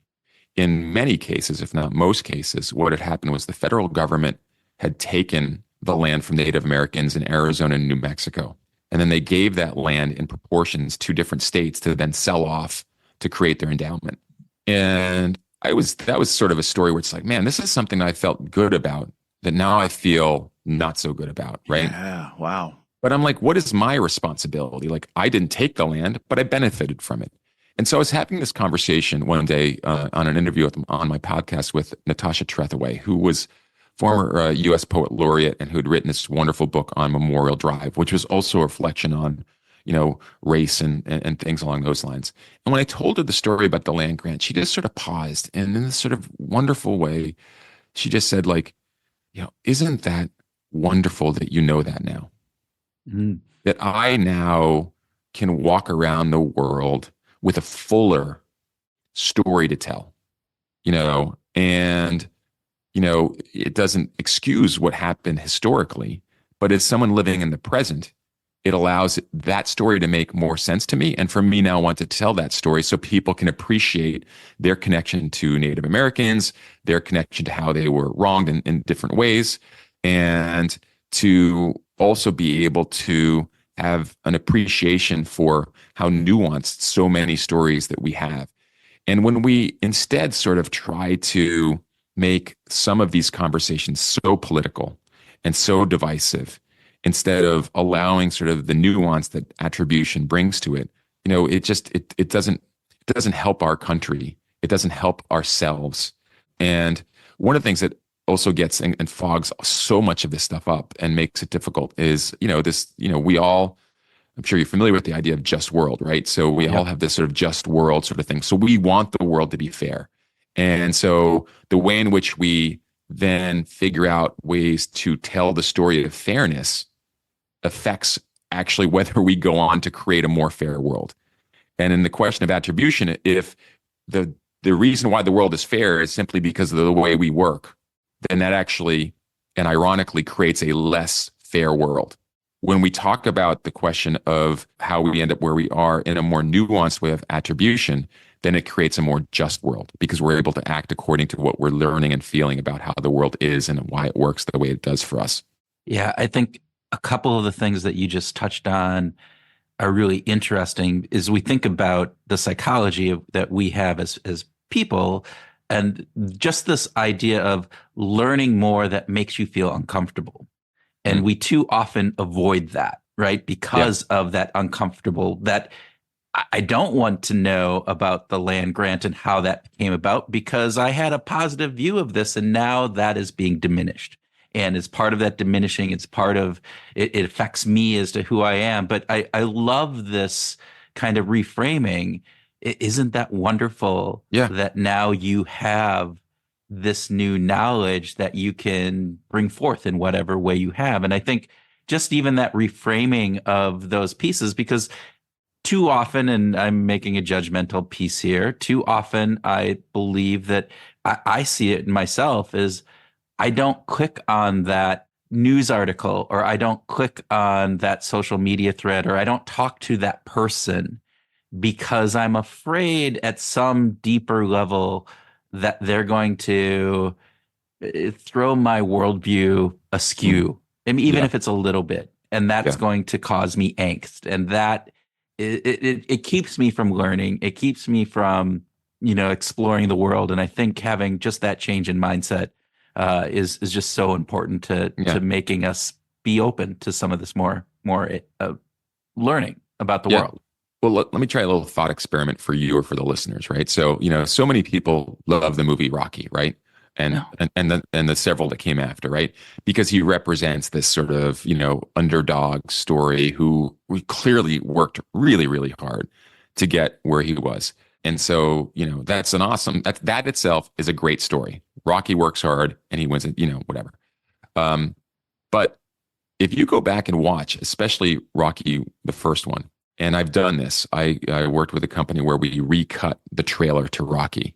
in many cases, if not most cases, what had happened was the federal government had taken the land from Native Americans in Arizona and New Mexico. And then they gave that land in proportions to different states to then sell off to create their endowment. And that was sort of a story where it's like, man, this is something I felt good about that now I feel not so good about, right? Yeah, wow. But I'm like, what is my responsibility? Like, I didn't take the land, but I benefited from it. And so I was having this conversation one day on an interview on my podcast with Natasha Trethewey, who was former U.S. Poet Laureate and who had written this wonderful book on Memorial Drive, which was also a reflection on, race and things along those lines. And when I told her the story about the land grant, she just sort of paused. And in this sort of wonderful way, she just said, like, isn't that wonderful that you know that now? Mm-hmm. That I now can walk around the world with a fuller story to tell, and, it doesn't excuse what happened historically, but as someone living in the present, it allows that story to make more sense to me. And for me now, I want to tell that story so people can appreciate their connection to Native Americans, their connection to how they were wronged in different ways, and to also be able to have an appreciation for how nuanced so many stories that we have. And when we instead sort of try to make some of these conversations so political and so divisive, instead of allowing sort of the nuance that attribution brings to it, it doesn't help our country. It doesn't help ourselves. And one of the things that also gets and fogs so much of this stuff up and makes it difficult is, we all, I'm sure you're familiar with the idea of just world, right? So we all have this sort of just world sort of thing. So we want the world to be fair. And so the way in which we then figure out ways to tell the story of fairness affects actually whether we go on to create a more fair world. And in the question of attribution, if the reason why the world is fair is simply because of the way we work, then that actually and ironically creates a less fair world. When we talk about the question of how we end up where we are in a more nuanced way of attribution, then it creates a more just world because we're able to act according to what we're learning and feeling about how the world is and why it works the way it does for us. Yeah, I think a couple of the things that you just touched on are really interesting is we think about the psychology that we have as people, and just this idea of learning more that makes you feel uncomfortable. And we too often avoid that, right? Because of that uncomfortable, that I don't want to know about the land grant and how that came about because I had a positive view of this and now that is being diminished. And as part of that diminishing, it's part of, it affects me as to who I am. But I love this kind of reframing. Isn't that wonderful that now you have this new knowledge that you can bring forth in whatever way you have? And I think just even that reframing of those pieces, because too often, and I'm making a judgmental piece here, too often I believe that I see it in myself as I don't click on that news article, or I don't click on that social media thread, or I don't talk to that person because I'm afraid at some deeper level that they're going to throw my worldview askew, and even if it's a little bit, and that's going to cause me angst, and that it keeps me from learning. It keeps me from, exploring the world. And I think having just that change in mindset is just so important to making us be open to some of this more learning about the world. Well, let me try a little thought experiment for you or for the listeners, right? So, so many people love the movie Rocky, right? And the several that came after, right? Because he represents this sort of, underdog story who clearly worked really, really hard to get where he was. And so, that's an awesome, that itself is a great story. Rocky works hard and he wins it, whatever. But if you go back and watch, especially Rocky, the first one, and I've done this, I worked with a company where we recut the trailer to Rocky.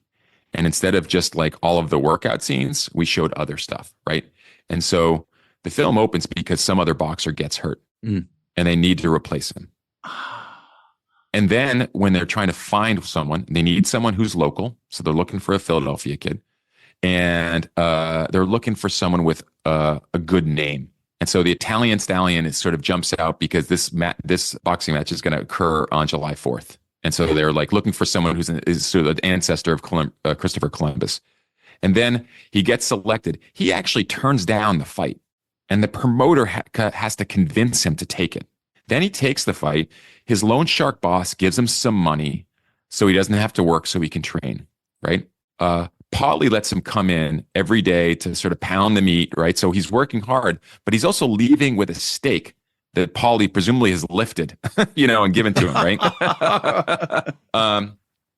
And instead of just like all of the workout scenes, we showed other stuff, right? And so the film opens because some other boxer gets hurt and they need to replace him. And then when they're trying to find someone, they need someone who's local. So they're looking for a Philadelphia kid. And they're looking for someone with a good name. And so the Italian Stallion is sort of jumps out because this boxing match is going to occur on July 4th. And so they're like looking for someone is sort of the ancestor of Christopher Columbus. And then he gets selected. He actually turns down the fight. And the promoter has to convince him to take it. Then he takes the fight. His loan shark boss gives him some money so he doesn't have to work so he can train, right? Paulie lets him come in every day to sort of pound the meat, right? So he's working hard, but he's also leaving with a steak that Paulie presumably has lifted, and given to him, right?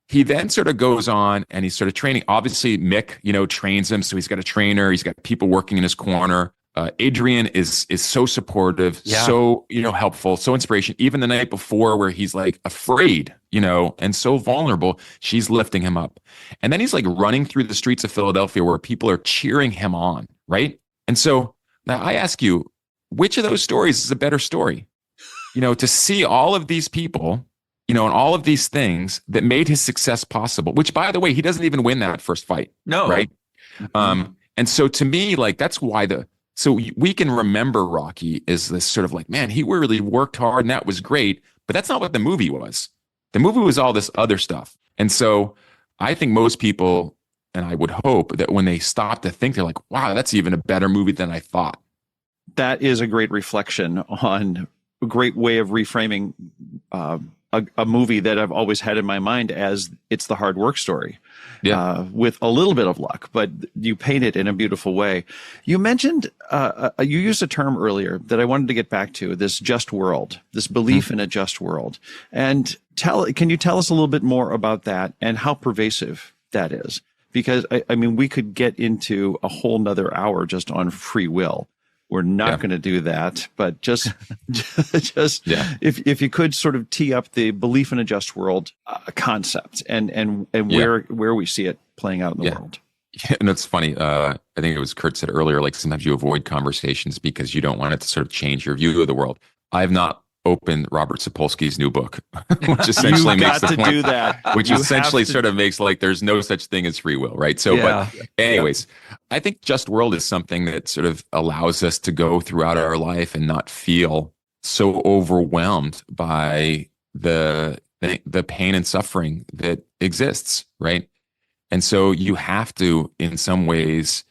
He then sort of goes on and he's sort of training. Obviously, Mick, trains him. So he's got a trainer. He's got people working in his corner. Adrian is so supportive, so, helpful, so inspiration. Even the night before where he's like afraid, and so vulnerable, she's lifting him up. And then he's like running through the streets of Philadelphia where people are cheering him on, right? And so now I ask you, which of those stories is a better story? To see all of these people, and all of these things that made his success possible, which by the way, he doesn't even win that first fight. No. Right. And so to me, like, that's why the So we can remember Rocky as this sort of like, man, he really worked hard and that was great. But that's not what the movie was. The movie was all this other stuff. And so I think most people, and I would hope that when they stop to think, they're like, wow, that's even a better movie than I thought. That is a great reflection on a great way of reframing a movie that I've always had in my mind as it's the hard work story. Yeah. With a little bit of luck, but you paint it in a beautiful way. You mentioned, you used a term earlier that I wanted to get back to, this just world, this belief in a just world. And can you tell us a little bit more about that and how pervasive that is? Because I mean, we could get into a whole nother hour just on free will. We're not going to do that, but just if you could sort of tee up the belief in a just world concept and where we see it playing out in the world. Yeah, and it's funny. I think it was Kurt said earlier, like sometimes you avoid conversations because you don't want it to sort of change your view of the world. I have not opened Robert Sapolsky's new book, which essentially makes the point. Do that. Which essentially sort of makes like there's no such thing as free will, right? So, but anyways, I think just world is something that sort of allows us to go throughout our life and not feel so overwhelmed by the pain and suffering that exists, right? And so you have to, in some ways,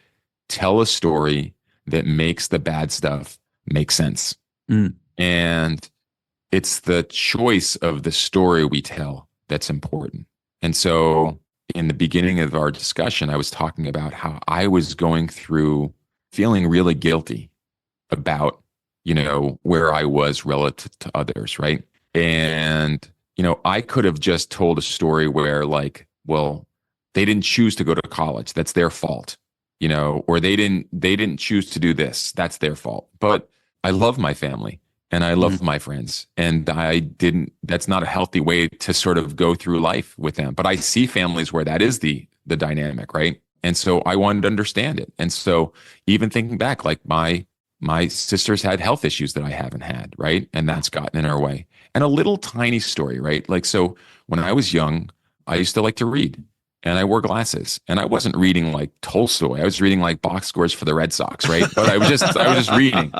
tell a story that makes the bad stuff make sense. And it's the choice of the story we tell that's important. And so in the beginning of our discussion, I was talking about how I was going through feeling really guilty about, where I was relative to others, right? And, I could have just told a story where like, well, they didn't choose to go to college. That's their fault, or they didn't choose to do this. That's their fault. But I love my family. And I love my friends, and that's not a healthy way to sort of go through life with them. But I see families where that is the dynamic, right? And so I wanted to understand it. And so even thinking back, like my sisters had health issues that I haven't had, right? And that's gotten in our way. And a little tiny story, right? Like, so when I was young, I used to like to read. And I wore glasses, and I wasn't reading like Tolstoy. I was reading like box scores for the Red Sox, right? But I was just reading.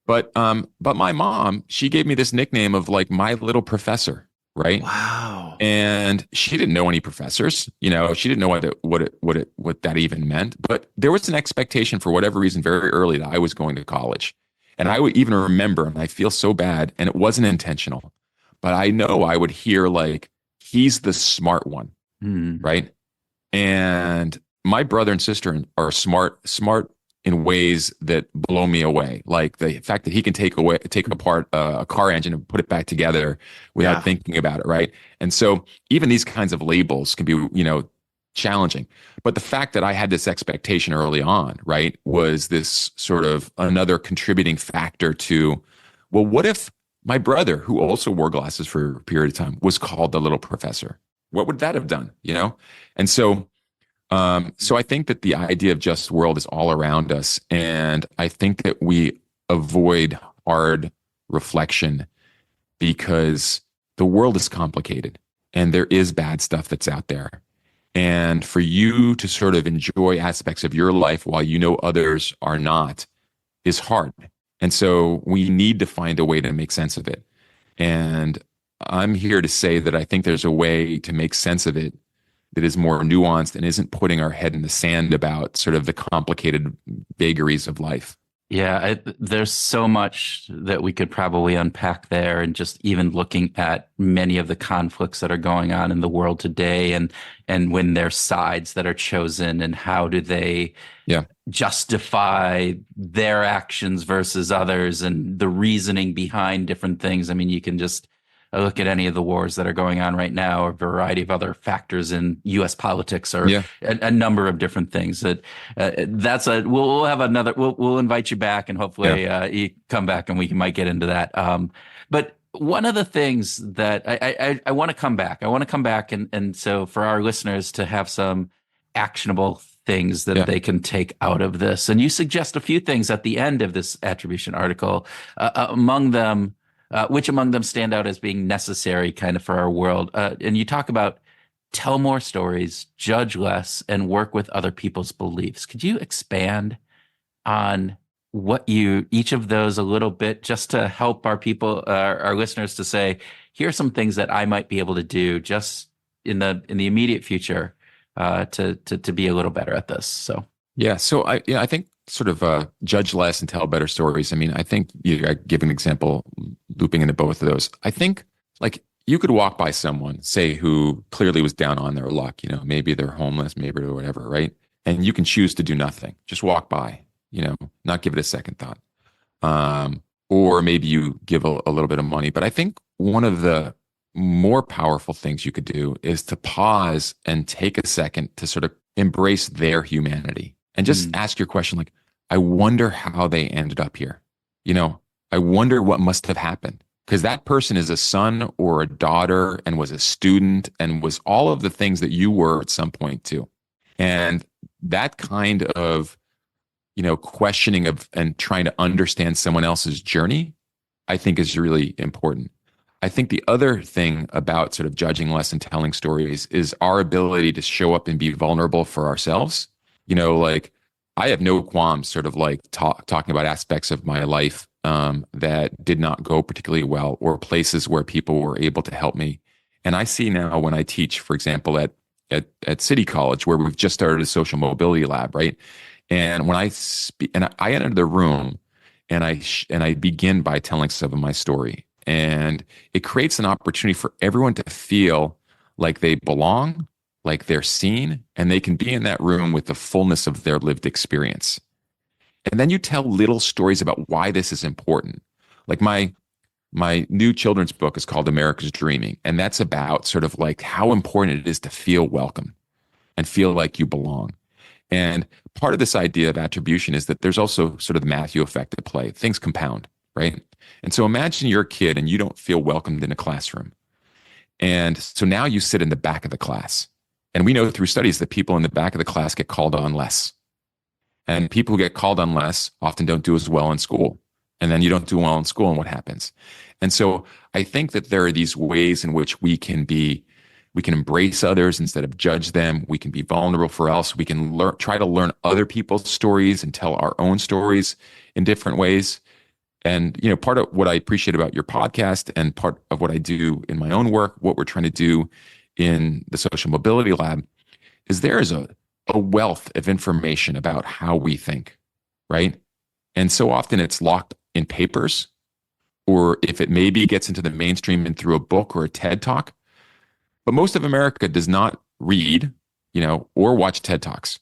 But my mom, she gave me this nickname of like my little professor, right? Wow. And she didn't know any professors, she didn't know what that even meant. But there was an expectation for whatever reason very early that I was going to college. And I would even remember, and I feel so bad, and it wasn't intentional, but I know I would hear like, he's the smart one, right? And my brother and sister are smart in ways that blow me away. Like the fact that he can take apart a car engine and put it back together without thinking about it, right? And so even these kinds of labels can be, challenging. But the fact that I had this expectation early on, right, was this sort of another contributing factor to, well, what if my brother, who also wore glasses for a period of time, was called the little professor? What would that have done, And so I think that the idea of just world is all around us. And I think that we avoid hard reflection because the world is complicated and there is bad stuff that's out there. And for you to sort of enjoy aspects of your life while others are not is hard. And so we need to find a way to make sense of it. And I'm here to say that I think there's a way to make sense of it that is more nuanced and isn't putting our head in the sand about sort of the complicated vagaries of life. Yeah, there's so much that we could probably unpack there, and just even looking at many of the conflicts that are going on in the world today, and when there's sides that are chosen, and how do they justify their actions versus others, and the reasoning behind different things. I mean, you can just look at any of the wars that are going on right now, or a variety of other factors in U.S. politics, or a number of different things. We'll have another. We'll invite you back, and hopefully you come back, and we might get into that. But one of the things that I want to come back. And so for our listeners to have some actionable things that they can take out of this, and you suggest a few things at the end of this attribution article. Among them. Which among them stand out as being necessary kind of for our world? And you talk about tell more stories, judge less, and work with other people's beliefs. Could you expand on each of those a little bit, just to help our people, our listeners, to say, here are some things that I might be able to do just in the immediate future, to be a little better at this. So Yeah. So I think sort of judge less and tell better stories. I mean, I think I give an example looping into both of those. I think like you could walk by someone, say, who clearly was down on their luck, maybe they're homeless, maybe or whatever, right? And you can choose to do nothing. Just walk by, not give it a second thought. Or maybe you give a little bit of money. But I think one of the more powerful things you could do is to pause and take a second to sort of embrace their humanity and just ask your question, like, I wonder how they ended up here. I wonder what must have happened, because that person is a son or a daughter and was a student and was all of the things that you were at some point too. And that kind of, questioning of and trying to understand someone else's journey, I think is really important. I think the other thing about sort of judging less and telling stories is our ability to show up and be vulnerable for ourselves. Like I have no qualms sort of like talking about aspects of my life that did not go particularly well, or places where people were able to help me. And I see now when I teach, for example, at City College, where we've just started a social mobility lab, right? And when I speak, and I enter the room, and I begin by telling some of my story, and it creates an opportunity for everyone to feel like they belong, like they're seen, and they can be in that room with the fullness of their lived experience. And then you tell little stories about why this is important. Like my new children's book is called America's Dreaming, and that's about sort of like how important it is to feel welcome and feel like you belong. And part of this idea of attribution is that there's also sort of the Matthew effect at play. Things compound, right? And so imagine you're a kid and you don't feel welcomed in a classroom. And so now you sit in the back of the class. And we know through studies that people in the back of the class get called on less. And people who get called on less often don't do as well in school. And then you don't do well in school, and what happens? And so I think that there are these ways in which we can embrace others instead of judge them. We can be vulnerable for us. We can try to learn other people's stories and tell our own stories in different ways. And, part of what I appreciate about your podcast and part of what I do in my own work, what we're trying to do in the Social Mobility Lab, is there is a wealth of information about how we think, right? And so often it's locked in papers, or if it maybe gets into the mainstream and through a book or a TED Talk. But most of America does not read, or watch TED Talks.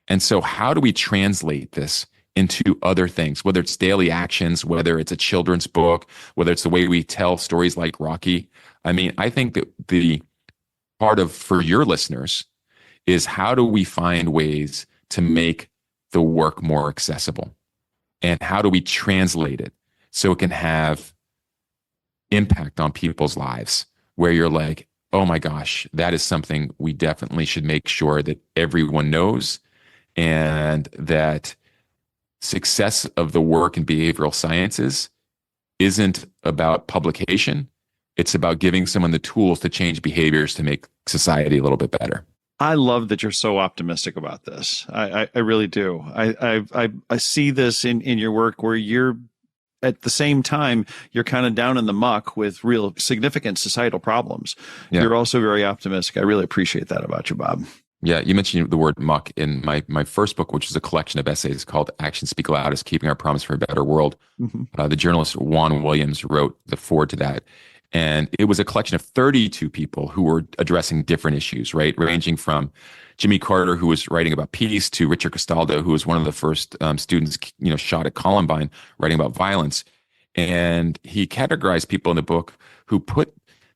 And so how do we translate this into other things, whether it's daily actions, whether it's a children's book, whether it's the way we tell stories like Rocky? I mean, I think that the part of, for your listeners, is how do we find ways to make the work more accessible? And how do we translate it so it can have impact on people's lives, where you're like, oh my gosh, that is something we definitely should make sure that everyone knows, and that success of the work in behavioral sciences isn't about publication. It's about giving someone the tools to change behaviors to make society a little bit better. I love that you're so optimistic about this. I really do. I see this in your work, where you're at the same time, you're kind of down in the muck with real significant societal problems. Yeah. You're also very optimistic. I really appreciate that about you, Bob. Yeah, you mentioned the word muck in my first book, which is a collection of essays called Actions Speak Loudest, Keeping Our Promise for a Better World. Mm-hmm. The journalist Juan Williams wrote the foreword to that. And it was a collection of 32 people who were addressing different issues, right? Ranging from Jimmy Carter, who was writing about peace, to Richard Castaldo, who was one of the first students, shot at Columbine, writing about violence. And he categorized people in the book who put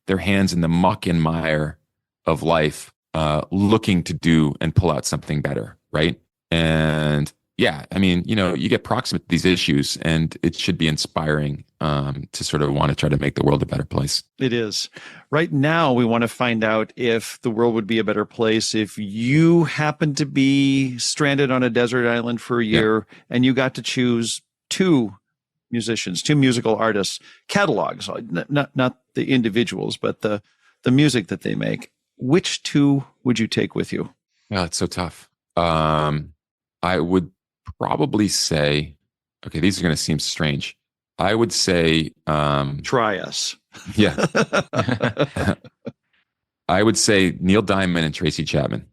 their hands in the muck and mire of life, looking to do and pull out something better, right? And yeah, I mean, you get proximate to these issues, and it should be inspiring to sort of want to try to make the world a better place. It is. Right now, we want to find out if the world would be a better place if you happened to be stranded on a desert island for a year, and you got to choose two musicians, two musical artists, catalogs, not the individuals, but the music that they make. Which two would you take with you? Yeah, it's so tough. I would probably say Okay, these are going to seem strange. I would say, Try us. yeah, I would say Neil Diamond and Tracy Chapman.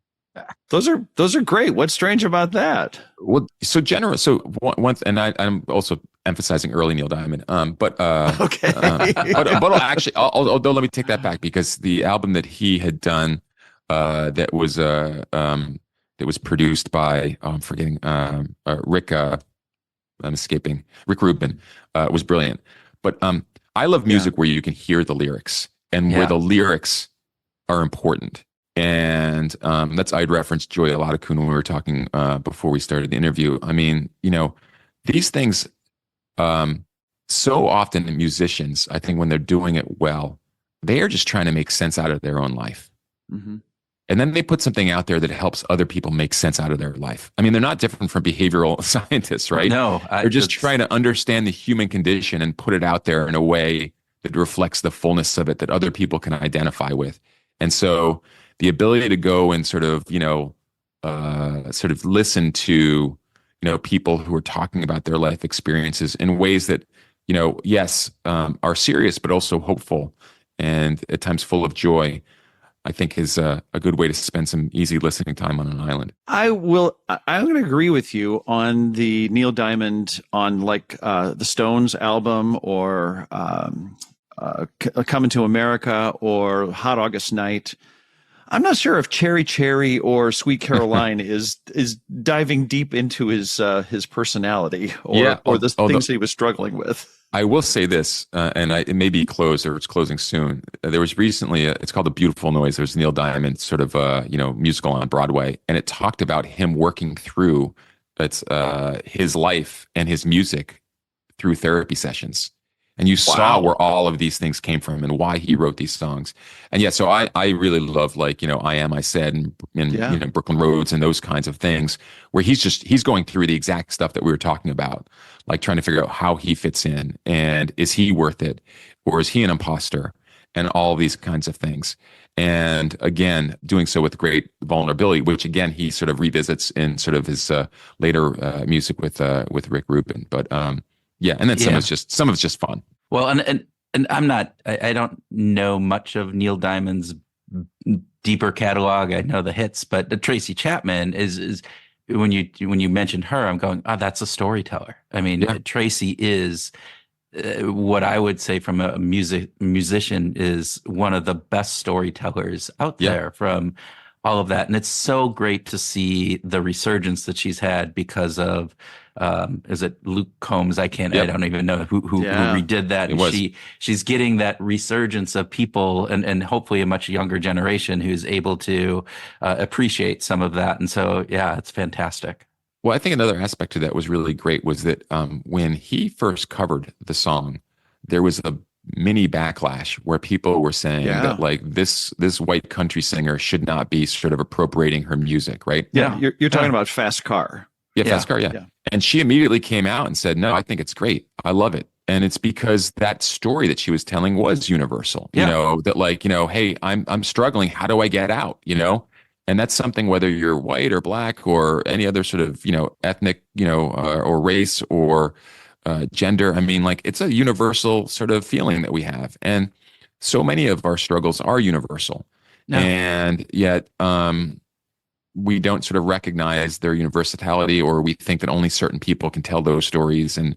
Those are great. What's strange about that? Well, so generous. So one, and I'm also emphasizing early Neil Diamond. Okay. But actually, although let me take that back, because the album that he had done, that was produced by, I'm forgetting, Rick. I'm escaping Rick Rubin. Was brilliant. But I love music where you can hear the lyrics and where the lyrics are important. And I'd referenced Joy Aladakun when we were talking before we started the interview. I mean, these things, so often musicians, I think when they're doing it well, they are just trying to make sense out of their own life. Mm-hmm. And then they put something out there that helps other people make sense out of their life. I mean, they're not different from behavioral scientists, right? No. They're just trying to understand the human condition and put it out there in a way that reflects the fullness of it that other people can identify with. And so the ability to go and sort of listen to, people who are talking about their life experiences in ways that, yes, are serious, but also hopeful and at times full of joy, I think is a good way to spend some easy listening time on an island. I'm going to agree with you on the Neil Diamond on the Stones album, or Coming to America, or Hot August Night. I'm not sure if Cherry Cherry or Sweet Caroline is diving deep into his personality or the things that he was struggling with. I will say this, and it may be closed or it's closing soon. There was recently, it's called The Beautiful Noise. There's Neil Diamond sort of, musical on Broadway, and it talked about him working through his life and his music through therapy sessions. And you saw where all of these things came from and why he wrote these songs. And yeah, so I really love I Am, I Said, and Brooklyn Roads and those kinds of things, where he's going through the exact stuff that we were talking about, like trying to figure out how he fits in and is he worth it, or is he an imposter, and all these kinds of things. And again, doing so with great vulnerability, which again, he sort of revisits in sort of his later music with Rick Rubin. But and then some of it's just fun. Well, and I don't know much of Neil Diamond's deeper catalog. I know the hits, but the Tracy Chapman is when you mentioned her, I'm going, oh, that's a storyteller. I mean, Tracy is what I would say from a musician is one of the best storytellers out there from all of that. And it's so great to see the resurgence that she's had because of, is it Luke Combs? I don't even know who redid that. And she's getting that resurgence of people and hopefully a much younger generation who's able to appreciate some of that. And so, it's fantastic. Well, I think another aspect to that was really great was that when he first covered the song, there was a mini backlash where people were saying that this white country singer should not be sort of appropriating her music, right? Yeah, you're talking about Fast Car. Yeah, Fast Car, yeah. And she immediately came out and said, no, I think it's great. I love it. And it's because that story that she was telling was universal, that hey, I'm struggling. How do I get out? And that's something, whether you're white or black or any other sort of, ethnic, or race or gender. I mean, it's a universal sort of feeling that we have. And so many of our struggles are universal. No. And yet we don't sort of recognize their universality, or we think that only certain people can tell those stories. And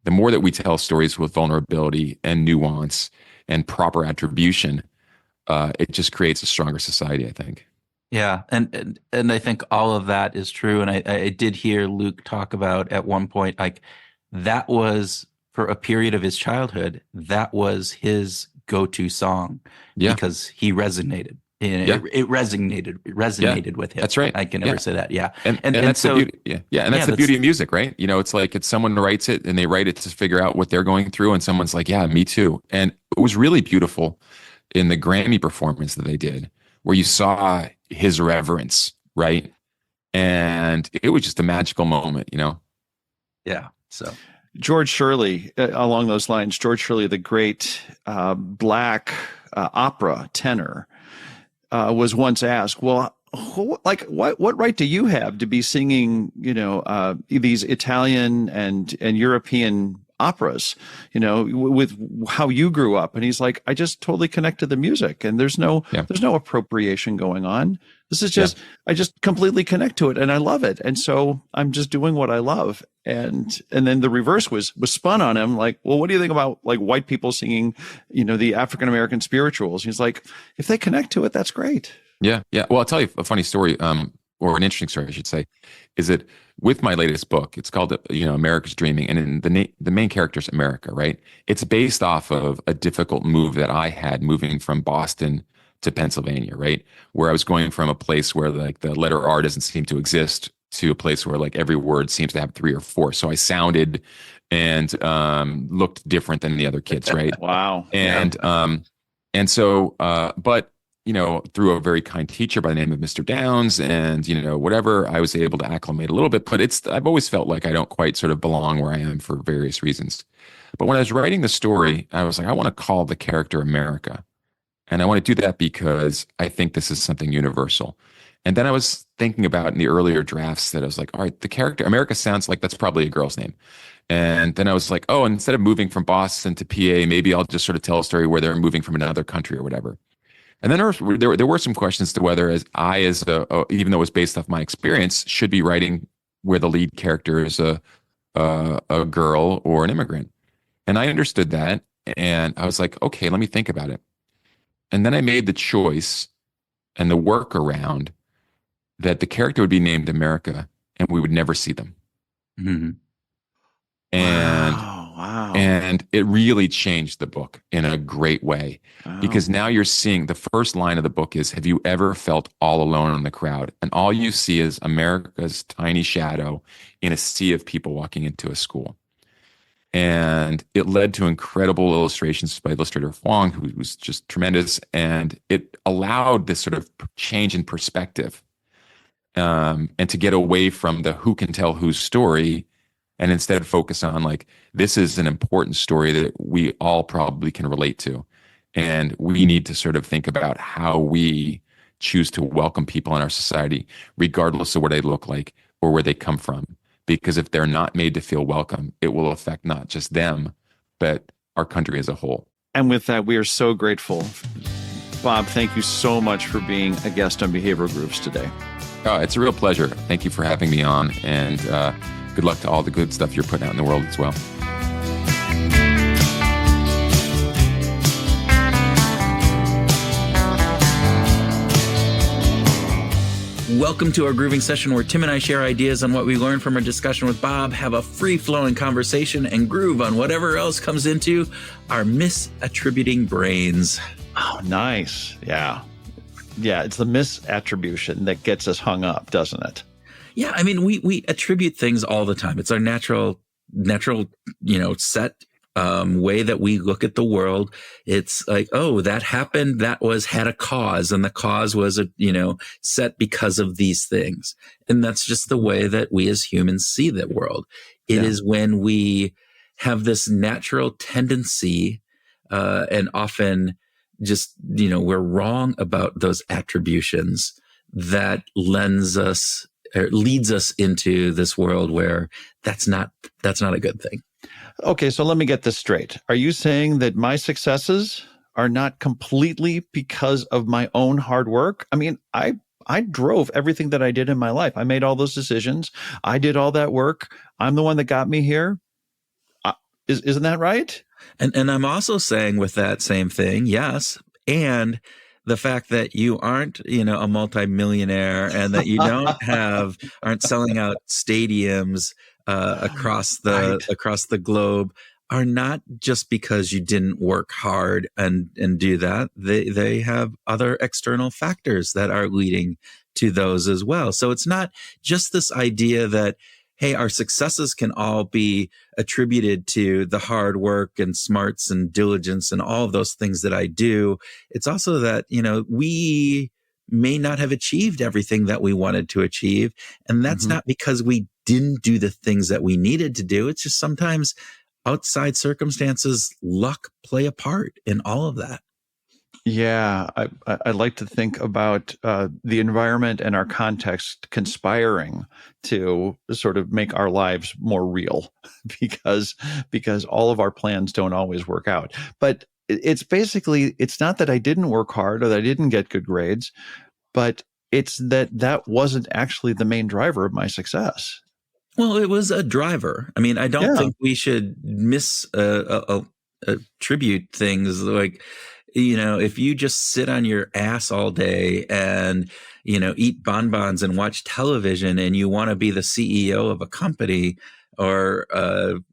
the more that we tell stories with vulnerability and nuance and proper attribution, it just creates a stronger society, I think. Yeah, and I think all of that is true. And I did hear Luke talk about at one point, that was, for a period of his childhood, that was his go-to song because he resonated. It resonated with him. That's right. I can never say that. Yeah. And that's so, the beauty. And that's the beauty of music, right? It's someone writes it and they write it to figure out what they're going through. And someone's like, yeah, me too. And it was really beautiful in the Grammy performance that they did, where you saw his reverence, right? And it was just a magical moment, Yeah. So George Shirley, along those lines, George Shirley, the great black opera tenor, was once asked, well, like what right do you have to be singing, these Italian and European operas, with how you grew up? And he's like, I just totally connect to the music, and there's no Yeah. appropriation going on. This is just, I just completely connect to it, and I love it. And so I'm just doing what I love. And then the reverse was spun on him. Like, well, what do you think about like white people singing, the African American spirituals? He's like, if they connect to it, that's great. Yeah. Yeah. Well, I'll tell you a funny story, or an interesting story, I should say, is that with my latest book, it's called, America's Dreaming. And in the main character is America, right? It's based off of a difficult move that I had moving from Boston to Pennsylvania, right? Where I was going from a place where like the letter R doesn't seem to exist to a place where like every word seems to have 3 or 4. So I sounded and looked different than the other kids, right? Wow. And so, but through a very kind teacher by the name of Mr. Downs and, whatever, I was able to acclimate a little bit, but I've always felt like I don't quite sort of belong where I am for various reasons. But when I was writing the story, I was like, I want to call the character America. And I want to do that because I think this is something universal. And then I was thinking about in the earlier drafts that I was like, all right, the character America sounds like that's probably a girl's name. And then I was like, oh, instead of moving from Boston to PA, maybe I'll just sort of tell a story where they're moving from another country or whatever. And then there were some questions to whether even though it was based off my experience, should be writing where the lead character is a girl or an immigrant. And I understood that. And I was like, okay, let me think about it. And then I made the choice and the workaround that the character would be named America and we would never see them. Mm-hmm. And wow. And it really changed the book in a great way, because now you're seeing the first line of the book is, have you ever felt all alone in the crowd? And all you see is America's tiny shadow in a sea of people walking into a school. And it led to incredible illustrations by illustrator Huang, who was just tremendous. And it allowed this sort of change in perspective, and to get away from the who can tell whose story, and instead focus on like, this is an important story that we all probably can relate to. And we need to sort of think about how we choose to welcome people in our society, regardless of what they look like or where they come from. Because if they're not made to feel welcome, it will affect not just them, but our country as a whole. And with that, we are so grateful. Bob, thank you so much for being a guest on Behavioral Grooves today. Oh, it's a real pleasure. Thank you for having me on. And good luck to all the good stuff you're putting out in the world as well. Welcome to our grooving session where Tim and I share ideas on what we learned from our discussion with Bob, have a free-flowing conversation, and groove on whatever else comes into our misattributing brains. Oh, nice. Yeah. Yeah, it's the misattribution that gets us hung up, doesn't it? Yeah, I mean, we attribute things all the time. It's our natural, set way that we look at the world. It's like, oh, that happened. That had a cause, and the cause was, set because of these things. And that's just the way that we as humans see the world. It is when we have this natural tendency, and often just, we're wrong about those attributions that leads us into this world where that's not a good thing. Okay, so let me get this straight. Are you saying that my successes are not completely because of my own hard work? I mean, I drove everything that I did in my life. I made all those decisions. I did all that work. I'm the one that got me here. Isn't that right? And I'm also saying with that same thing, yes. And the fact that you aren't, a multimillionaire, and that you aren't selling out stadiums across the globe, are not just because you didn't work hard and do that. They have other external factors that are leading to those as well. So it's not just this idea that, hey, our successes can all be attributed to the hard work and smarts and diligence and all of those things that I do. It's also that, we may not have achieved everything that we wanted to achieve. And that's not because we didn't do the things that we needed to do. It's just sometimes outside circumstances, luck play a part in all of that. Yeah, I like to think about the environment and our context conspiring to sort of make our lives more real, because all of our plans don't always work out. But it's basically, it's not that I didn't work hard or that I didn't get good grades, but it's that wasn't actually the main driver of my success. Well, it was a driver. I mean, I don't Yeah. think we should attribute things like, if you just sit on your ass all day and, eat bonbons and watch television and you want to be the CEO of a company or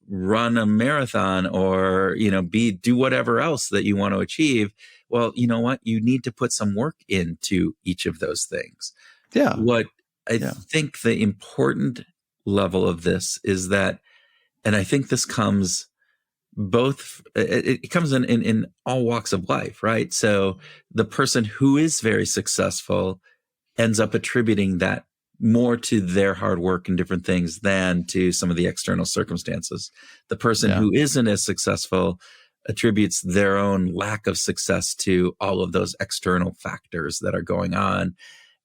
run a marathon or, do whatever else that you want to achieve. Well, you know what? You need to put some work into each of those things. Yeah. What I think the important level of this is that, and I think this comes it comes in all walks of life, right? So the person who is very successful ends up attributing that more to their hard work and different things than to some of the external circumstances. The person who isn't as successful attributes their own lack of success to all of those external factors that are going on.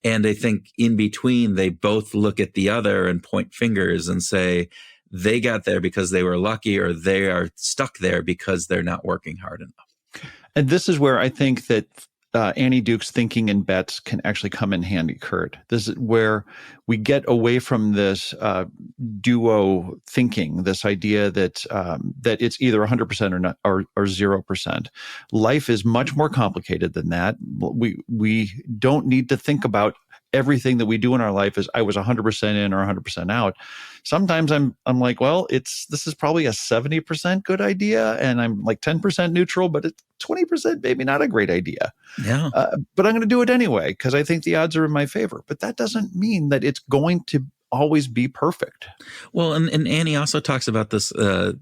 And I think in between, they both look at the other and point fingers and say, they got there because they were lucky, or they are stuck there because they're not working hard enough. And this is where I think that Annie Duke's thinking in bets can actually come in handy, Kurt. This is where we get away from this duo thinking, this idea that that it's either 100% or not, or 0%. Life is much more complicated than that. We don't need to think about everything that we do in our life as I was 100% in or 100% out. Sometimes I'm like, well, this is probably a 70% good idea, and I'm like 10% neutral, but it's 20% maybe not a great idea. Yeah. But I'm going to do it anyway because I think the odds are in my favor. But that doesn't mean that it's going to always be perfect. Well, and Annie also talks about this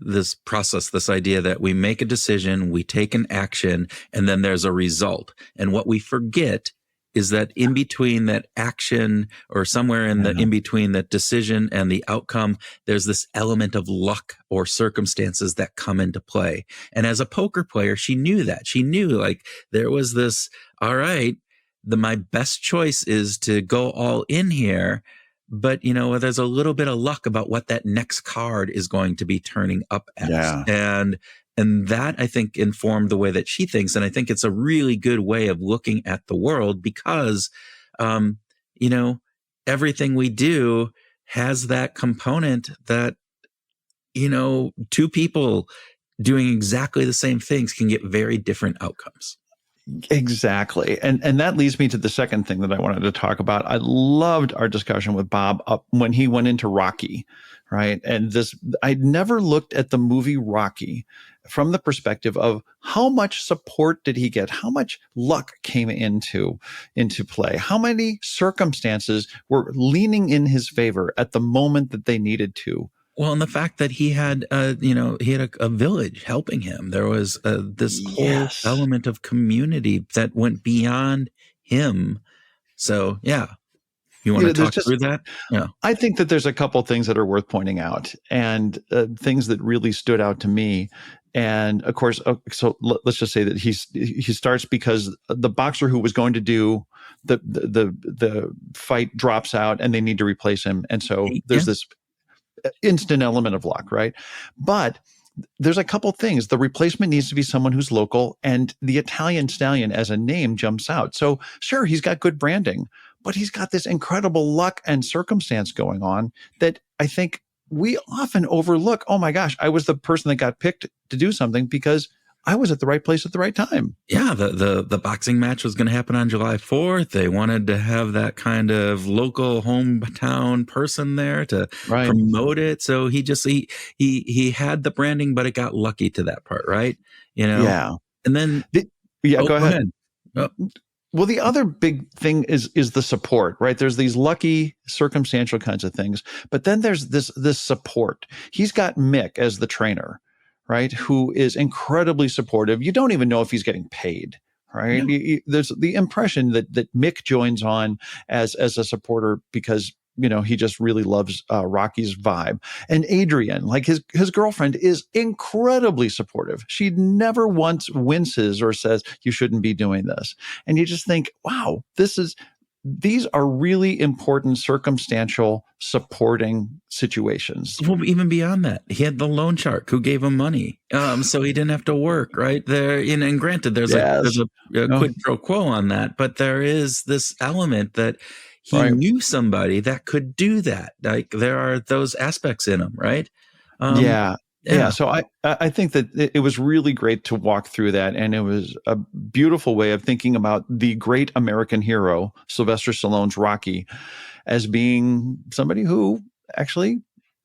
this process, this idea that we make a decision, we take an action, and then there's a result. And what we forget is that in between that action, or somewhere in the in between that decision and the outcome, there's this element of luck or circumstances that come into play. And as a poker player, she knew that. She knew, like, there was this, all right, my best choice is to go all in here. But, there's a little bit of luck about what that next card is going to be turning up as. Yeah. And that, I think, informed the way that she thinks. And I think it's a really good way of looking at the world because, everything we do has that component that, two people doing exactly the same things can get very different outcomes. Exactly. And that leads me to the second thing that I wanted to talk about. I loved our discussion with Bob when he went into Rocky, right? And I'd never looked at the movie Rocky from the perspective of how much support did he get? How much luck came into play? How many circumstances were leaning in his favor at the moment that they needed to? Well, and the fact that he had, he had a village helping him. There was this whole element of community that went beyond him. So, yeah. You want to talk through that? Yeah. I think that there's a couple things that are worth pointing out, and things that really stood out to me. And of course, so let's just say that he starts because the boxer who was going to do the fight drops out, and they need to replace him. And so there's this instant element of luck, right? But there's a couple things. The replacement needs to be someone who's local, and the Italian Stallion as a name jumps out. So sure, he's got good branding, but he's got this incredible luck and circumstance going on that I think we often overlook. Oh my gosh, I was the person that got picked to do something because I was at the right place at the right time. Yeah, the boxing match was going to happen on July 4th. They wanted to have that kind of local hometown person there to promote it. So he had the branding, but it got lucky to that part, right? Yeah. And then go ahead. Oh. Well, the other big thing is the support, right? There's these lucky circumstantial kinds of things, but then there's this support. He's got Mick as the trainer, right? Who is incredibly supportive. You don't even know if he's getting paid, right? No. There's the impression that Mick joins on as a supporter because he just really loves Rocky's vibe. And Adrian, like his girlfriend, is incredibly supportive. She never once winces or says, you shouldn't be doing this. And you just think, wow, these are really important circumstantial supporting situations. Well, even beyond that, he had the loan shark who gave him money, so he didn't have to work. Right there, and granted, there's a quid pro quo on that, but there is this element that he knew somebody that could do that. Like there are those aspects in him, right? Yeah. So I think that it was really great to walk through that. And it was a beautiful way of thinking about the great American hero, Sylvester Stallone's Rocky, as being somebody who actually,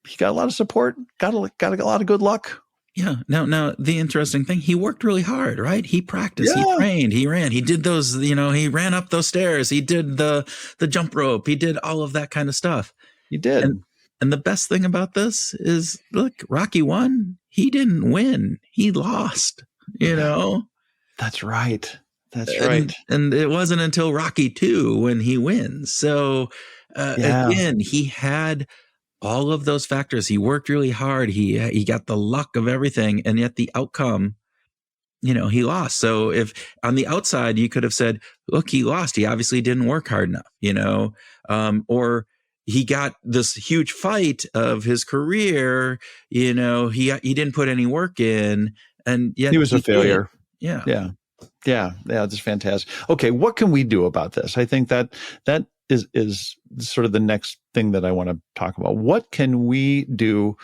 he got a lot of support, got a lot of good luck. Yeah. Now, the interesting thing, he worked really hard, right? He practiced, he trained, he ran, he did those, he ran up those stairs, he did the jump rope, he did all of that kind of stuff. He did. And the best thing about this is, look, Rocky won. He didn't win. He lost, That's right. That's right. And it wasn't until Rocky 2 when he wins. So again, he had all of those factors. He worked really hard. He got the luck of everything. And yet the outcome, he lost. So if on the outside, you could have said, look, he lost. He obviously didn't work hard enough, or he got this huge fight of his career, he didn't put any work in, and yet he was a failure. Yeah. That's fantastic. Okay, what can we do about this? I think that is sort of the next thing that I want to talk about. What can we do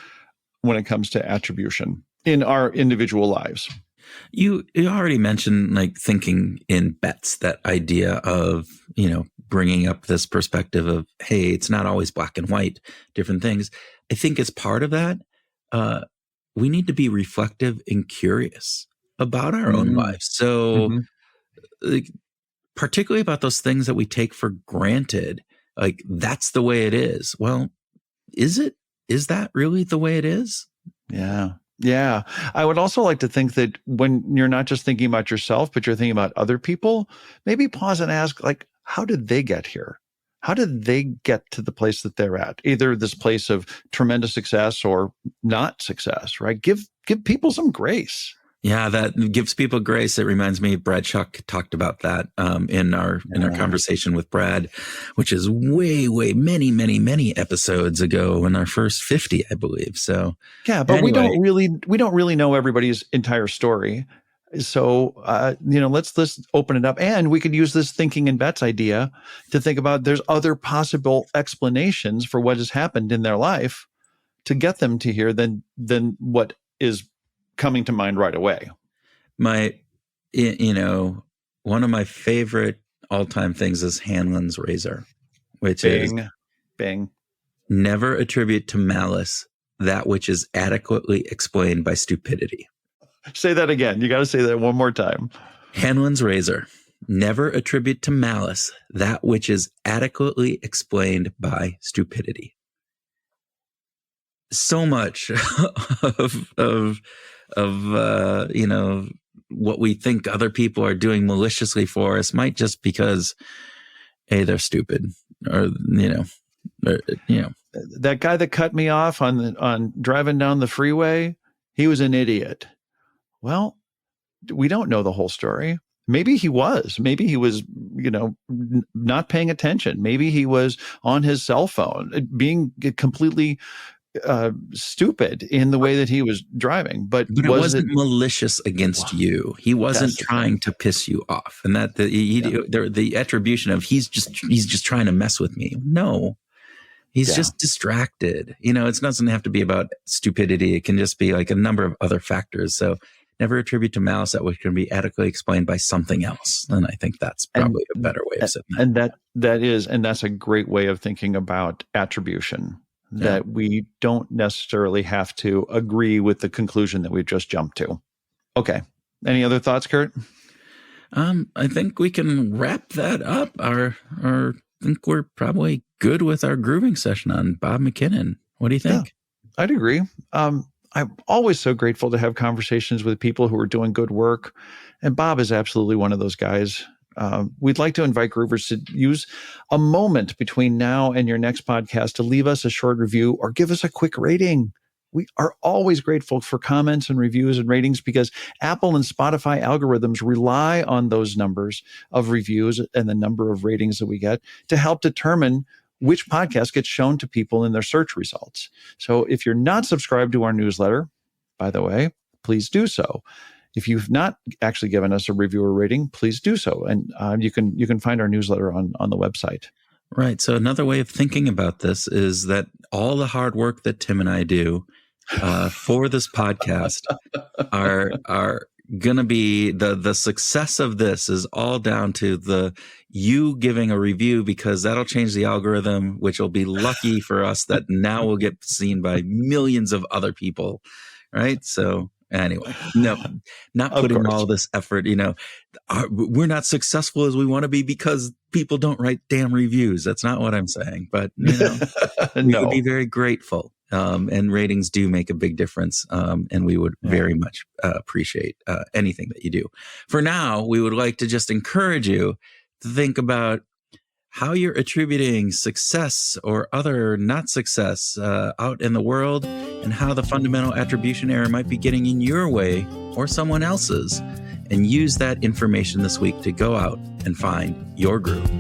when it comes to attribution in our individual lives? You already mentioned like thinking in bets, that idea of, bringing up this perspective of, hey, it's not always black and white, different things. I think as part of that, we need to be reflective and curious about our own lives. So like, particularly about those things that we take for granted, like that's the way it is. Well, is it? Is that really the way it is? Yeah. Yeah. I would also like to think that when you're not just thinking about yourself, but you're thinking about other people, maybe pause and ask, like, how did they get here? How did they get to the place that they're at? Either this place of tremendous success or not success, right? Give people some grace. Yeah, that gives people grace. It reminds me, Brad Shuck talked about that in our conversation with Brad, which is way, many episodes ago, in our first 50, I believe. So yeah, but anyway, we don't really know everybody's entire story. So let's open it up, and we could use this thinking in bets idea to think about there's other possible explanations for what has happened in their life to get them to here than what is coming to mind right away. One of my favorite all-time things is Hanlon's razor, which is never attribute to malice that which is adequately explained by stupidity. Say that again. You got to say that one more time. Hanlon's razor. Never attribute to malice that which is adequately explained by stupidity. So much of what we think other people are doing maliciously for us might just because, hey, they're stupid, or that guy that cut me off on driving down the freeway, he was an idiot. Well, we don't know the whole story. Maybe he was not paying attention. Maybe he was on his cell phone, being completely stupid in the way that he was driving. But it wasn't malicious against you. He wasn't trying to piss you off. And that the attribution of he's just trying to mess with me. No. He's just distracted. It doesn't have to be about stupidity. It can just be like a number of other factors. So never attribute to malice that which can be adequately explained by something else. And I think that's probably a better way of saying that. And that's a great way of thinking about attribution, that we don't necessarily have to agree with the conclusion that we've just jumped to. Okay. Any other thoughts, Kurt? I think we can wrap that up. I think we're probably good with our grooving session on Bob McKinnon. What do you think? Yeah, I'd agree. I'm always so grateful to have conversations with people who are doing good work. And Bob is absolutely one of those guys. We'd like to invite Groovers to use a moment between now and your next podcast to leave us a short review or give us a quick rating. We are always grateful for comments and reviews and ratings because Apple and Spotify algorithms rely on those numbers of reviews and the number of ratings that we get to help determine which podcast gets shown to people in their search results. So if you're not subscribed to our newsletter, by the way, please do so. If you've not actually given us a review or rating, please do so. And you can find our newsletter on the website. Right. So another way of thinking about this is that all the hard work that Tim and I do for this podcast are going to be the success of this is all down to you giving a review, because that'll change the algorithm, which will be lucky for us that now will get seen by millions of other people. Right. So anyway, no, not putting all this effort, we're not successful as we want to be because people don't write damn reviews. That's not what I'm saying, but we would be very grateful. And ratings do make a big difference. And we would very much appreciate anything that you do. For now, we would like to just encourage you to think about how you're attributing success or other not success out in the world, and how the fundamental attribution error might be getting in your way or someone else's. And use that information this week to go out and find your groove.